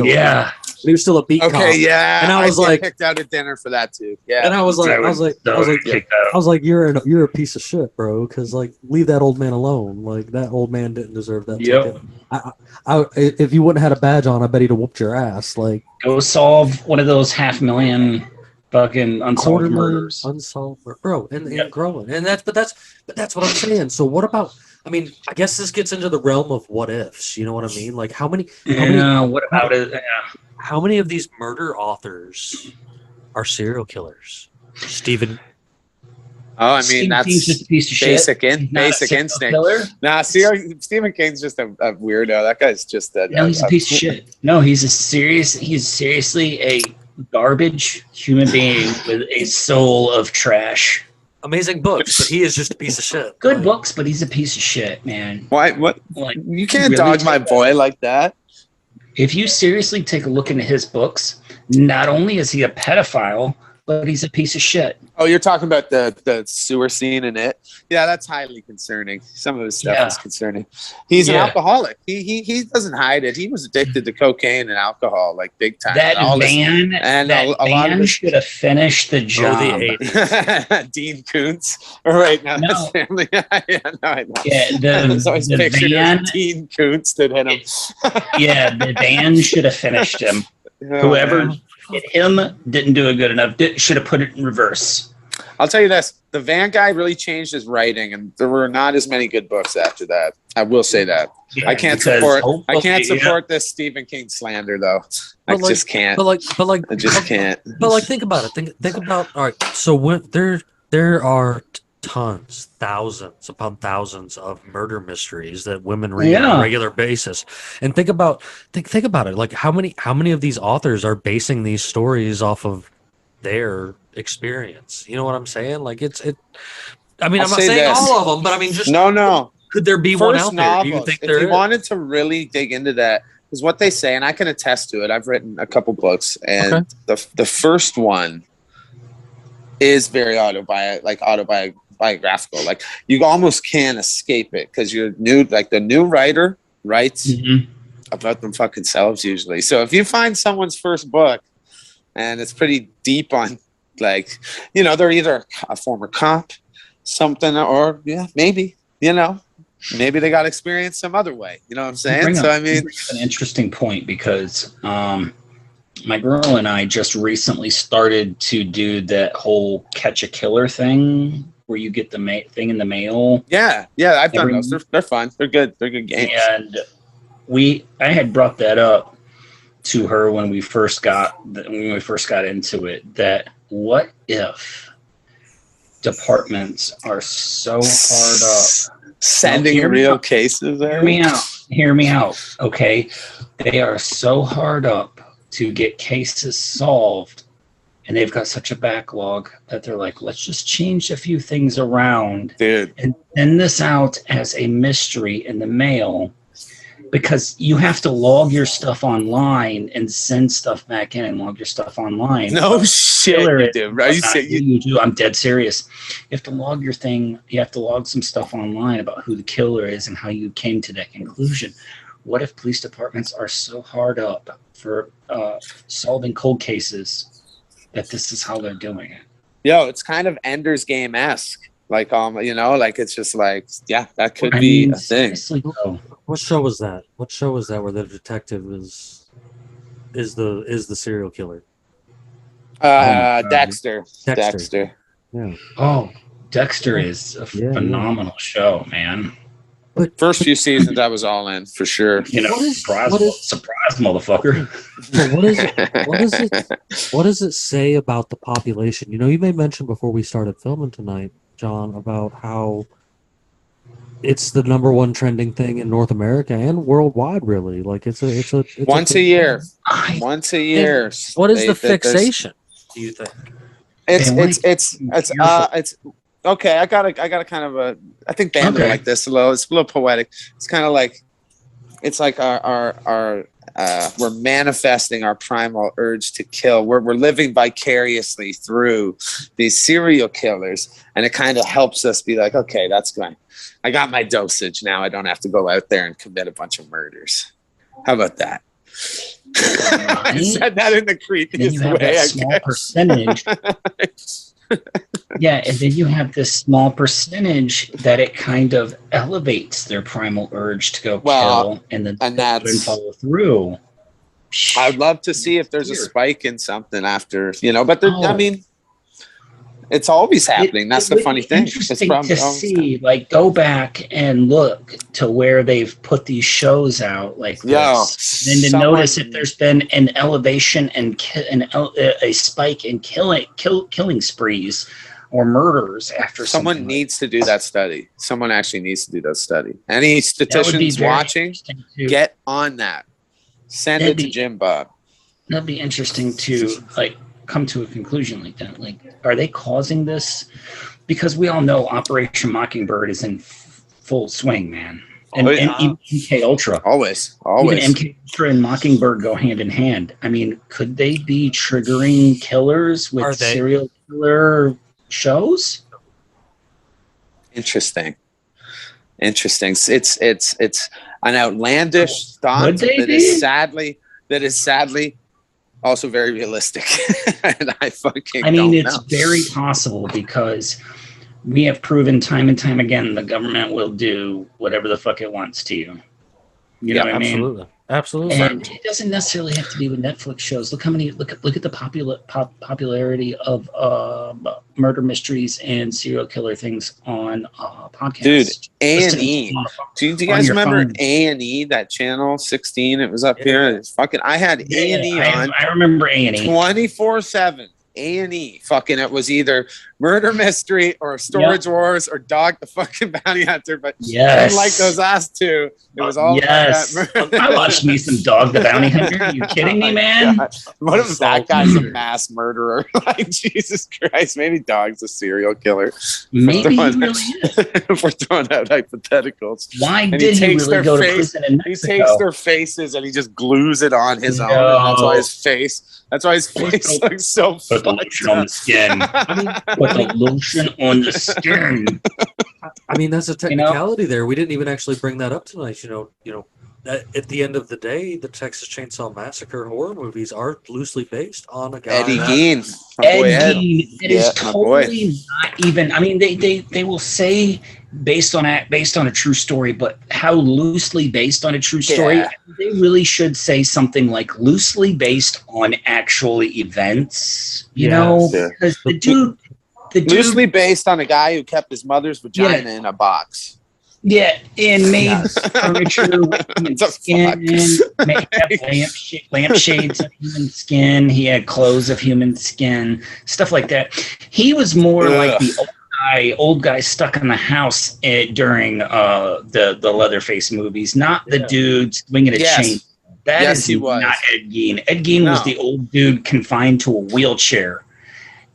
still a beat cop. Yeah, and I was like kicked out of dinner for that too. Yeah, and I was like, you're a piece of shit, bro. Because like, leave that old man alone. Like that old man didn't deserve that ticket. If you wouldn't have had a badge on, I bet he'd have whooped your ass. Like, go solve one of those 500,000. Fucking unsolved murders, bro, and growing, and that's what I'm saying. So what about? I mean, I guess this gets into the realm of what ifs. You know what I mean? Like how many? What about it? Yeah. How many of these murder authors are serial killers? Stephen. Oh, I mean, that's just a piece of basic instinct. Nah, Stephen King's just a weirdo. That guy's just he's a piece of shit. No, he's seriously a garbage human being with a soul of trash. Amazing books, but he is just a piece of shit. Good books, but he's a piece of shit, man. Why? What? Like, you can't dog my boy like that. If you seriously take a look into his books, not only is he a pedophile, but he's a piece of shit. Oh, you're talking about the sewer scene in it? Yeah, that's highly concerning. Some of his stuff is concerning. He's an alcoholic. He doesn't hide it. He was addicted to cocaine and alcohol, like big time. That man should have finished the job. Dean Koontz. All right, now that's family. I know. Yeah, the van. Dean Koontz that hit him. The van should have finished him. Whoever hit him didn't do it good enough. Should have put it in reverse. I'll tell you this: the Van guy really changed his writing, and there were not as many good books after that. I will say that. Yeah, I can't support this Stephen King slander, though. I just can't. I just can't. But like, think about it. Think about. All right. So when there are tons, thousands upon thousands of murder mysteries that women read on a regular basis. And think about it. Like how many of these authors are basing these stories off of their experience? You know what I'm saying? Like I mean, I'll I'm not say saying this. all of them, but I mean, just No. could there be one First out there? Do you novels, think if there you is? wanted to really dig into that, is what they say, and I can attest to it. I've written a couple books, and the first one is very autobiographical. Like you almost can't escape it because you're new. Like the new writer writes about them fucking selves usually. So if you find someone's first book and it's pretty deep on, like, you know, they're either a former cop, something, or maybe, you know, maybe they got experience some other way. You know what I'm saying? So I mean, you bring up an interesting point because my girl and I just recently started to do that whole catch a killer thing where you get the thing in the mail. Yeah, I've done those. They're fun. They're good. They're good games. And I had brought that up to her when we first got into it. That what if departments are so hard up sending real cases? Hear me out. Okay, they are so hard up to get cases solved, and they've got such a backlog that they're like, let's just change a few things around, dude, and send this out as a mystery in the mail, because you have to log your stuff online and send stuff back in and log your stuff online. No shit, you do, right? You do. I'm dead serious. You have to log your thing. You have to log some stuff online about who the killer is and how you came to that conclusion. What if police departments are so hard up for solving cold cases that this is how they're doing it? Yo, it's kind of Ender's Game-esque. Like, you know, like it's just like, yeah, that could be a thing. What show was that? What show was that where the detective is the serial killer? Dexter. Yeah. Oh, Dexter is a phenomenal show, man. But first few seasons, I was all in for sure. You know, surprise, motherfucker. What does it say about the population? You know, you made mention before we started filming tonight, John, about how it's the number one trending thing in North America and worldwide. Really, like it's once a year. Once a year. What is the fixation? Do you think? It's okay. I got a kind of I think Bandit like this a little. It's a little poetic. It's kind of like, it's like our we're manifesting our primal urge to kill. We're living vicariously through these serial killers, and it kind of helps us be like, okay, that's going. I got my dosage now. I don't have to go out there and commit a bunch of murders. How about that? I said that in the creepiest way. That small percentage. Yeah, and then you have this small percentage that it kind of elevates their primal urge to go kill, and then follow through. I'd love to see if there's a spike in something after, you know, but I mean, it's always happening. That's the funny thing. Interesting to see, like, go back and look to where they've put these shows out like this, and then notice if there's been an elevation and a spike in killing sprees or murders after someone needs to do that study. Someone actually needs to do that study. Any statisticians watching, get on that. Send it to Jim Bob. That'd be interesting to come to a conclusion like that. Like, are they causing this? Because we all know Operation Mockingbird is in full swing, man. And even MK Ultra. Always. Even MK Ultra and Mockingbird go hand in hand. I mean, could they be triggering killers with serial killer shows? Interesting. It's an outlandish thought that is sadly also very realistic. And I mean, it's very possible, because we have proven time and time again the government will do whatever the fuck it wants to you. You know what I mean? Absolutely. And it doesn't necessarily have to be with Netflix shows. Look how many. Look at the popularity of murder mysteries and serial killer things on podcasts. Dude, A&E. Do you guys remember A&E? That channel 16. It was up here. It's fucking. I had A&E on. I remember A&E 24/7. A&E. Fucking. It was either Murder Mystery or Storage Wars or Dog the fucking Bounty Hunter, but I didn't like those last two. It was all about that. I watched me some Dog the Bounty Hunter. Are you kidding me, man? God. What if that guy's a mass murderer? Like, Jesus Christ, maybe Dog's a serial killer. Maybe he really is. If we're throwing out hypotheticals. Why And did he really go to prison in Mexico? He takes their faces and he just glues it on his own. And that's why his face looks so Put the lotion on the skin. Put the lotion on the skin. I mean, that's a technicality there. We didn't even actually bring that up tonight. You know, at the end of the day, the Texas Chainsaw Massacre horror movies are loosely based on a guy. Eddie Gein. Ed Gein. It is totally not even. I mean, they will say based on a true story, but how loosely based on a true story? Yeah. They really should say something like loosely based on actual events. You know, because the dude loosely based on a guy who kept his mother's vagina in a box. Yeah, and made furniture with human skin. Made lampshades of human skin. He had clothes of human skin, stuff like that. He was more like the old guy stuck in the house during the Leatherface movies, not the dude swinging a chain. That is not Ed Gein. Ed Gein was the old dude confined to a wheelchair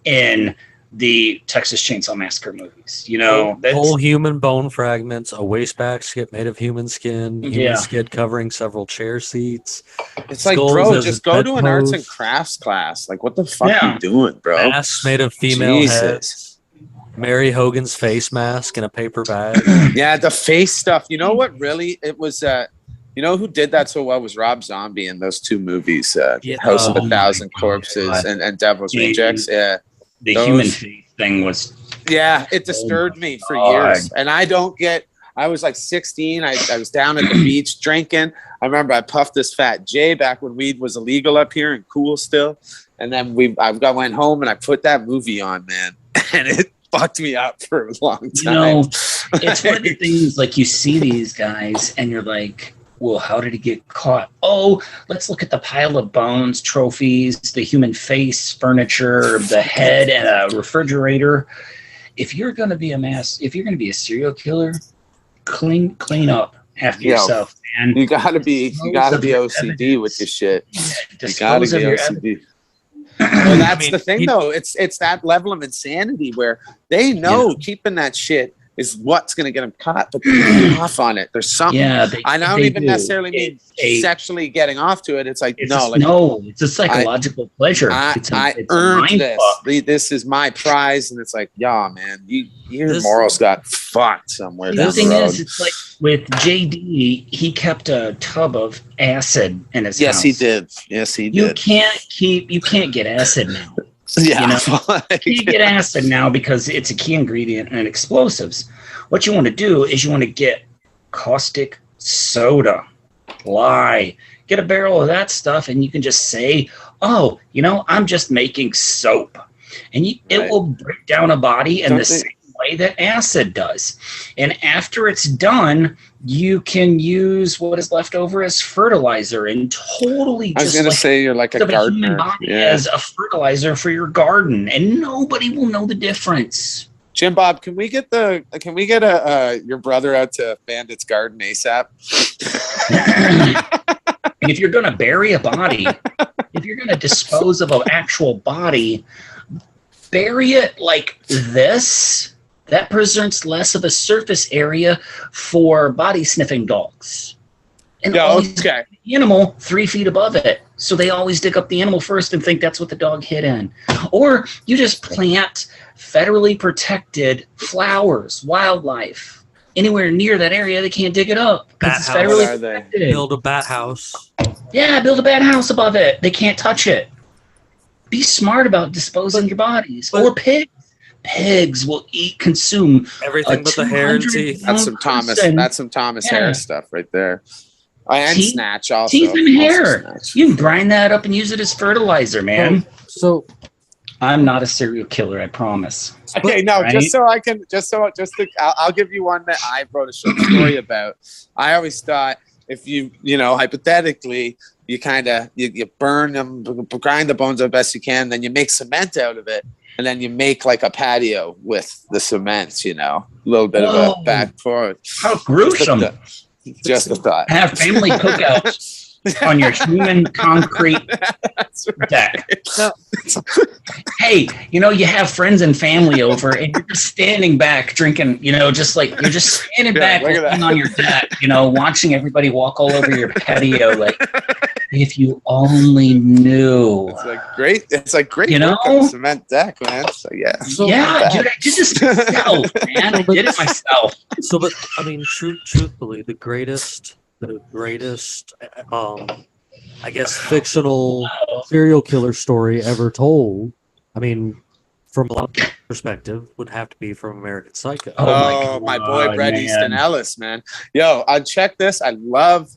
in the Texas Chainsaw Massacre movies. You know, whole human bone fragments, a waste basket made of human skin, human skin covering several chair seats. It's like, bro, just go to an arts and crafts class. Like, what the fuck are you doing, bro? Masks made of female heads. Mary Hogan's face mask in a paper bag. Yeah, the face stuff. You know what? Really, it was. You know who did that so well was Rob Zombie in those two movies, House of a Thousand Corpses and Devil's Rejects. Yeah, the human face thing was. Yeah, it disturbed me for years, and I don't get. I was like 16. I was down at the beach drinking. I remember I puffed this fat J back when weed was illegal up here and cool still. And then I went home and I put that movie on, man, and it fucked me up for a long time. You know, it's one of the things, like, you see these guys and you're like, well, how did he get caught? Oh, let's look at the pile of bones, trophies, the human face, furniture, the head, and a refrigerator. If you're going to be a serial killer, clean up after yourself, man. You gotta be OCD with your shit. You gotta be OCD. Well, that's the thing, though. It's that level of insanity where they know keeping that shit is what's going to get them caught, but they're off on it. There's something. Yeah, I don't even necessarily mean sexually getting off to it. It's like, it's a psychological pleasure. I earned this. This is my prize, and it's like, yeah, man, your morals got fucked somewhere. The thing is, it's like with JD, he kept a tub of acid in his house. Yes, he did. You can't get acid now. Yeah, you know, you get acid now because it's a key ingredient in explosives. What you want to do is you want to get caustic soda, lye, get a barrel of that stuff, and you can just say, "Oh, you know, I'm just making soap," and it will break down a body in the same way that acid does. And after it's done, you can use what is left over as fertilizer and totally. I was going to say you're like a gardener. As a fertilizer for your garden, and nobody will know the difference. Jim Bob, can we get your brother out to Bandit's garden ASAP? And if you're going to bury a body, if you're going to dispose of an actual body, bury it like this. That presents less of a surface area for body sniffing dogs. And the animal 3 feet above it. So they always dig up the animal first and think that's what the dog hid in. Or you just plant federally protected flowers, wildlife. Anywhere near that area, they can't dig it up. It's federally protected. Build a bat house. Yeah, build a bat house above it. They can't touch it. Be smart about disposing your bodies. Or pigs. Pigs will consume everything but the hair and teeth. That's some Thomas Harris stuff right there. And snatch also. Teeth and hair. You can grind that up and use it as fertilizer, man. So I'm not a serial killer, I promise. Okay, no, right? I'll give you one that I wrote a short story about. I always thought if you hypothetically, you kind of you burn them, grind the bones as best you can, then you make cement out of it, and then you make like a patio with the cement. A little bit of a back forward. How gruesome! Just a thought. Have family cookouts on your human concrete deck. Hey, you have friends and family over, and you're just standing back drinking. You're just standing back looking on your deck. Watching everybody walk all over your patio. Like, if you only knew. It's like great. Cement deck, man. So yeah. Dude, I did this myself, man. I did it myself. So, but I mean, truthfully, the greatest, I guess, fictional serial killer story ever told. I mean, from a lot of perspective, would have to be from American Psycho. Oh my boy, Bret Easton Ellis, man. Yo, check this. I love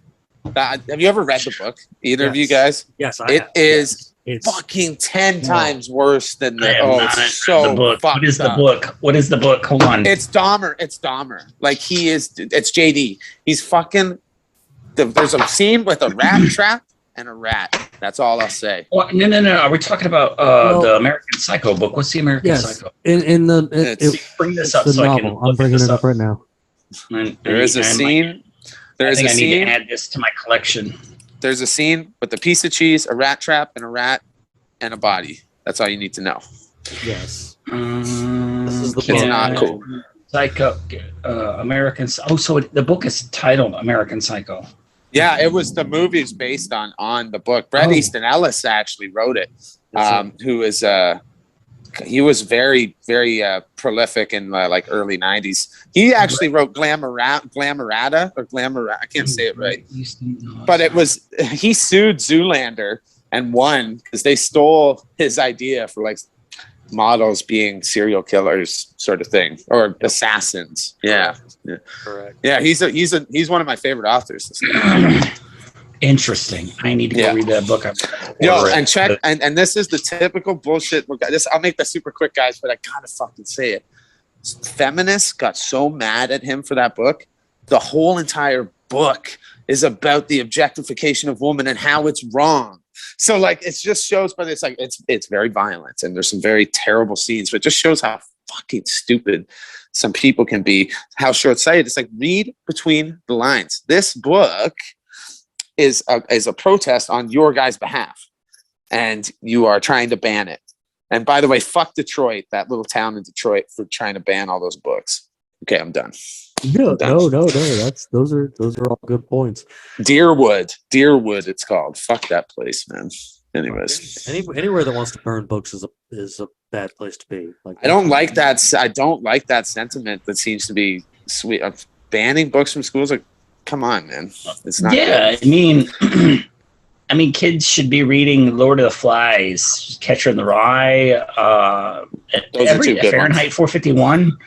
that. Have you ever read the book? Either of you guys? Yes, It is fucking 10 times worse than the. It's so the book. fucked What is the up. book? What is the book? Hold on. It's Dahmer. Like it's JD. He's fucking. There's a scene with a rat trap and a rat. That's all I'll say. Well, no. Are we talking about the American Psycho book? What's the American Psycho? Bring this up the so novel. I'm bringing it up right now. There is a scene. I need to add this to my collection. There's a scene with a piece of cheese, a rat trap, and a rat, and a body. That's all you need to know. Yes. This is the book. It's not cool. Psycho, American. Oh, so the book is titled American Psycho. Yeah, it was the movie's based on the book. Bret Easton Ellis actually wrote it. Who is he was very, very prolific in like early 90s. He actually wrote Glamourata. I can't say it right. But he sued Zoolander and won because they stole his idea for like models being serial killers sort of thing, or assassins. Yeah. Correct. Yeah, he's one of my favorite authors. Interesting. I need to go read that book. And check, and this is the typical bullshit. I'll make that super quick, guys, but I gotta fucking say it. Feminists got so mad at him for that book. The whole entire book is about the objectification of women and how it's wrong. So like it just shows, but it's very violent and there's some very terrible scenes, but it just shows how fucking stupid some people can be, how short-sighted. It's like, read between the lines. This book is a protest on your guys' behalf, and you are trying to ban it. And by the way, fuck Detroit, that little town in Detroit, for trying to ban all those books. Okay, I'm done. No. Those are all good points. Deerwood, it's called. Fuck that place, man. Anyways, anywhere that wants to burn books is a bad place to be. Like, I don't like that. I don't like that sentiment that seems to be sweet. Banning books from schools. Like, come on, man. It's not. Yeah, good. I mean, kids should be reading Lord of the Flies, Catcher in the Rye, Fahrenheit 451.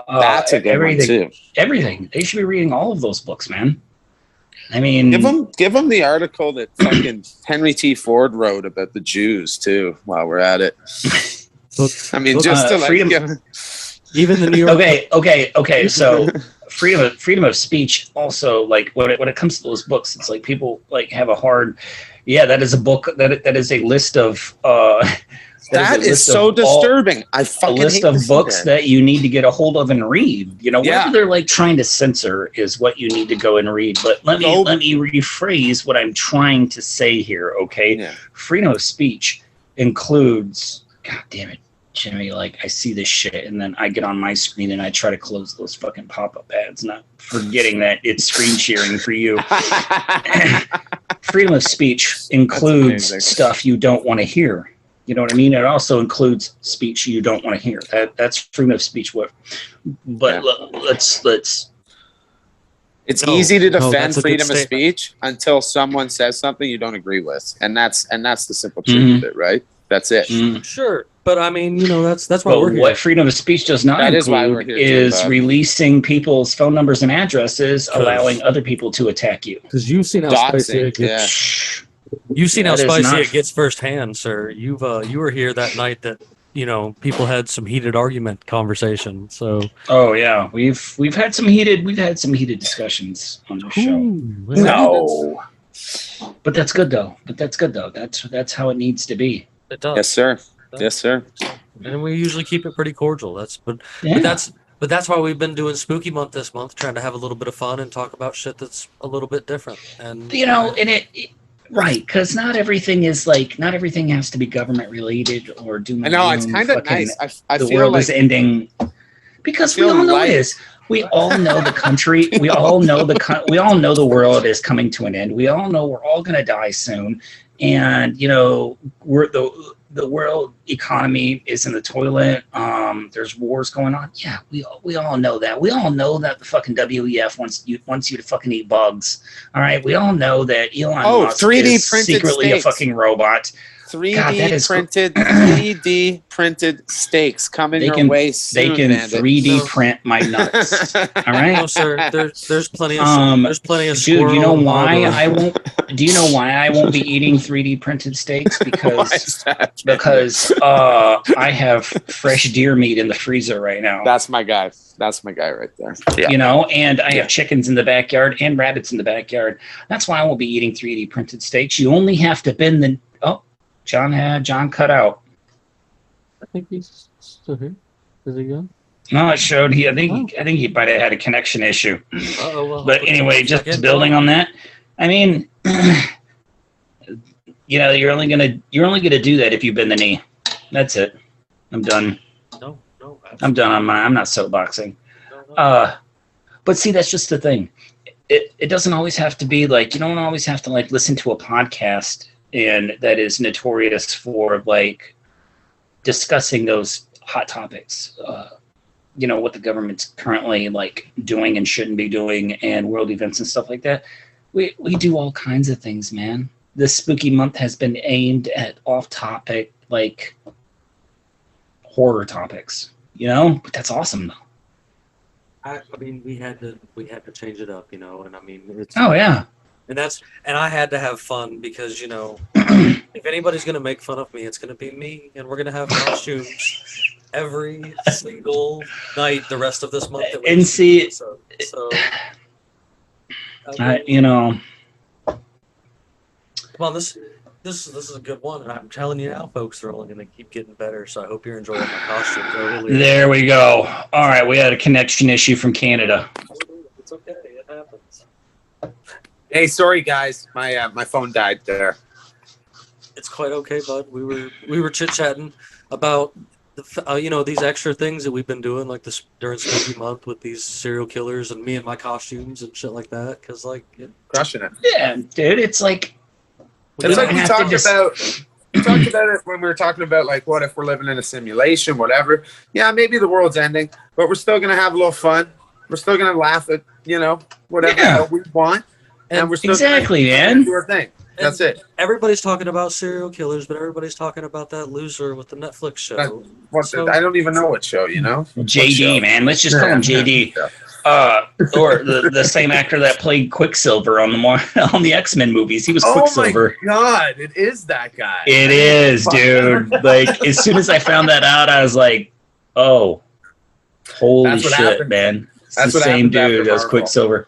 That's a good one too. Everything. They should be reading all of those books, man. I mean, give them the article that fucking Henry T. Ford wrote about the Jews too. While we're at it, I mean, just to freedom. Even the New York. Okay. So freedom of speech. Also, like when it comes to those books, it's like people like have a hard. Yeah, that is a book. That is a list of. That is so disturbing. I fucking a list of books that you need to get a hold of and read. You know, whatever they're like trying to censor is what you need to go and read. But let me rephrase what I'm trying to say here. Okay, freedom of speech includes. God damn it, Jimmy! Like I see this shit, and then I get on my screen and I try to close those fucking pop-up ads, not forgetting that it's screen sharing for you. Freedom of speech includes stuff you don't want to hear. You know what I mean? It also includes speech you don't want to hear. That's freedom of speech. Let's. It's easy to defend freedom of speech until someone says something you don't agree with, and that's the simple truth of it, right? That's it. Sure, but I mean, that's why we're here. What freedom of speech does not include is releasing people's phone numbers and addresses, allowing other people to attack you. Because you've seen how spicy it gets. You've seen how spicy it gets firsthand, sir. You were here that night that people had some heated argument conversation. So Oh yeah, we've had some heated discussions on the show. No, but that's good though. That's how it needs to be. it does. Yes, sir. Yes, sir. And we usually keep it pretty cordial. But Yeah. that's why we've been doing Spooky Month this month, trying to have a little bit of fun and talk about shit that's a little bit different. And And it right, because not everything has to be government related or doom. I know, it's kind of nice. I the feel world like is ending because we feel all know like- it is. We all know the country. We all know we all know the world is coming to an end. We all know we're all going to die soon, and we're the world economy is in the toilet. There's wars going on. Yeah, we all know that. We all know that the fucking WEF wants you to fucking eat bugs. All right, we all know that Elon Musk 3D is printed secretly steaks. a fucking robot. 3D printed steaks coming your way soon. They can Bandit. 3D print my nuts. All right. No, sir. There's plenty of Dude, squirrel you know and why marble. I won't? Do you know why I won't be eating 3D printed steaks? Why is that? Because I have fresh deer meat in the freezer right now. That's my guy. That's my guy right there. Yeah. And I have chickens in the backyard and rabbits in the backyard. That's why I won't be eating 3D printed steaks. You only have to bend the. Oh, John cut out. I think he's still here. Is he gone? No, it showed I think he might have had a connection issue. Well, But anyway, just building on that, I mean, you're only gonna do that if you bend the knee. That's it. I'm done. No, I'm done on mine. I'm not soapboxing. But see, that's just the thing. It doesn't always have to be like, you don't always have to like listen to a podcast and that is notorious for like discussing those hot topics. What the government's currently like doing and shouldn't be doing, and world events and stuff like that. We do all kinds of things, man. This spooky month has been aimed at off-topic, like horror topics. But that's awesome though. I mean, we had to change it up, and I mean, it's. Oh yeah. And I had to have fun because if anybody's gonna make fun of me, it's gonna be me, and we're gonna have costumes every single night the rest of this month. And see, so come on, this is a good one, and I'm telling you now, folks, they're only gonna keep getting better. So I hope you're enjoying my costumes. There we go. All right, we had a connection issue from Canada. It's okay, it happens. Hey, sorry guys, my phone died there. It's quite okay, bud. We were chit-chatting about these extra things that we've been doing, like this during Spooky Month with these serial killers and me and my costumes and shit like that. Because Crushing it. Yeah, dude, it's like we talked about it when we were talking about like what if we're living in a simulation, whatever. Yeah, maybe the world's ending, but we're still gonna have a little fun. We're still gonna laugh at whatever we want, and we're still gonna do our thing. That's it. Everybody's talking about serial killers, but everybody's talking about that loser with the Netflix show. I don't even know what show, JD, man. Let's just call him JD. Or the same actor that played Quicksilver on the X-Men movies. He was Quicksilver. Oh my god, it is that guy. It is, dude. Like as soon as I found that out, I was like, "Oh, holy shit, happened. Man! It's the same dude as Quicksilver."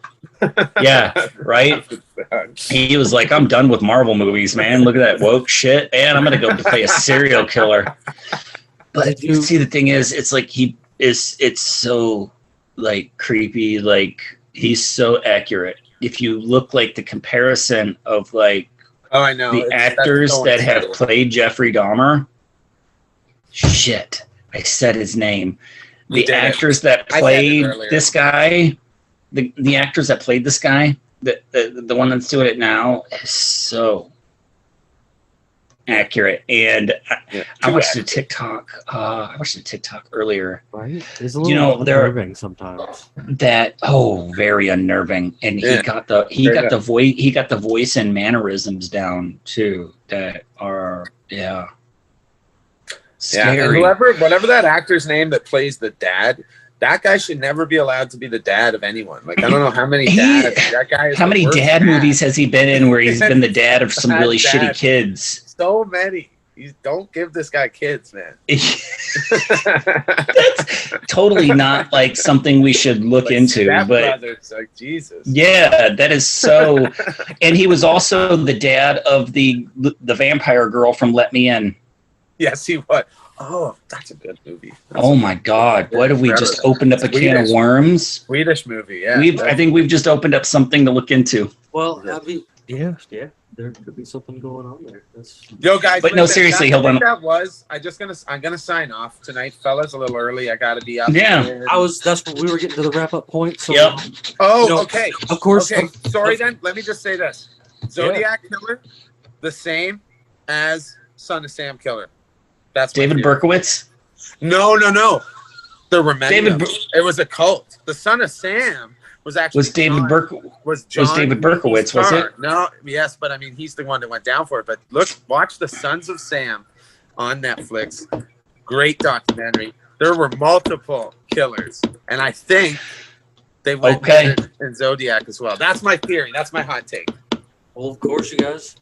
Yeah, right. He was like, "I'm done with Marvel movies, man. Look at that woke shit, and I'm gonna go play a serial killer." But you see, the thing is, it's like it's so like creepy. Like he's so accurate. If you look like the comparison of like, I know the actors that have played Jeffrey Dahmer. Shit, I said his name. The actors that played this guy. The actors that played this guy, the one that's doing it now, is so accurate. And I watched a TikTok. I watched a TikTok earlier. Right, it's a little unnerving sometimes. Very unnerving. And he got the voice and mannerisms down too. That are scary. And whatever that actor's name that plays the dad. That guy should never be allowed to be the dad of anyone. Like I don't know how many dads that guy is. How many dad movies has he been in where he's been the dad of some really shitty kids? So many. You don't give this guy kids, man. That's totally not like something we should look into. But Brothers, like Jesus. Yeah, that is so. And he was also the dad of the vampire girl from Let Me In. Yes, he was. Oh, that's a good movie. Oh my God! What have we just opened up a can of worms? Swedish movie, yeah. I think we've just opened up something to look into. Well, yeah, there could be something going on there. Yo, guys, but no, seriously, hold on. I'm gonna sign off tonight, fellas. A little early. I gotta be up. Yeah, that's what we were getting to the wrap up point. So, yep. Oh, okay. Of course. Okay. Sorry, then. Let me just say this: Zodiac Killer, the same as Son of Sam Killer. That's David Berkowitz. No. There were many. It was a cult. The Son of Sam was actually David Berkowitz, was it? No, yes, but I mean he's the one that went down for it. But watch the Sons of Sam on Netflix. Great documentary. There were multiple killers, and I think they went in Zodiac as well. That's my theory. That's my hot take. Well, of course, you guys.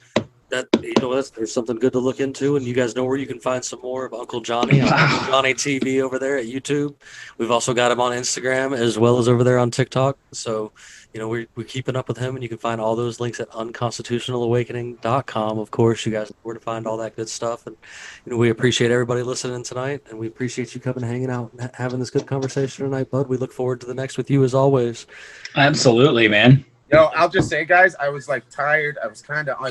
There's something good to look into, and you guys know where you can find some more of Uncle Johnny on Uncle Johnny TV over there at YouTube. We've also got him on Instagram as well as over there on TikTok. So, we're keeping up with him, and you can find all those links at unconstitutionalawakening.com. Of course, you guys know where to find all that good stuff. And we appreciate everybody listening tonight, and we appreciate you coming, hanging out, and having this good conversation tonight, bud. We look forward to the next with you as always. Absolutely, man. Yo, I'll just say, guys, I was like tired. I was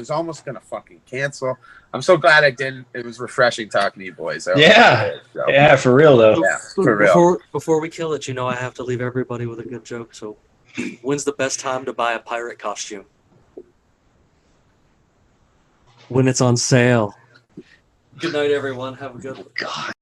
almost gonna fucking cancel. I'm so glad I didn't. It was refreshing talking to you boys. Yeah, for real though. Yeah, for real. Before we kill it, I have to leave everybody with a good joke. So, when's the best time to buy a pirate costume? When it's on sale. Good night, everyone. Have a good one. God.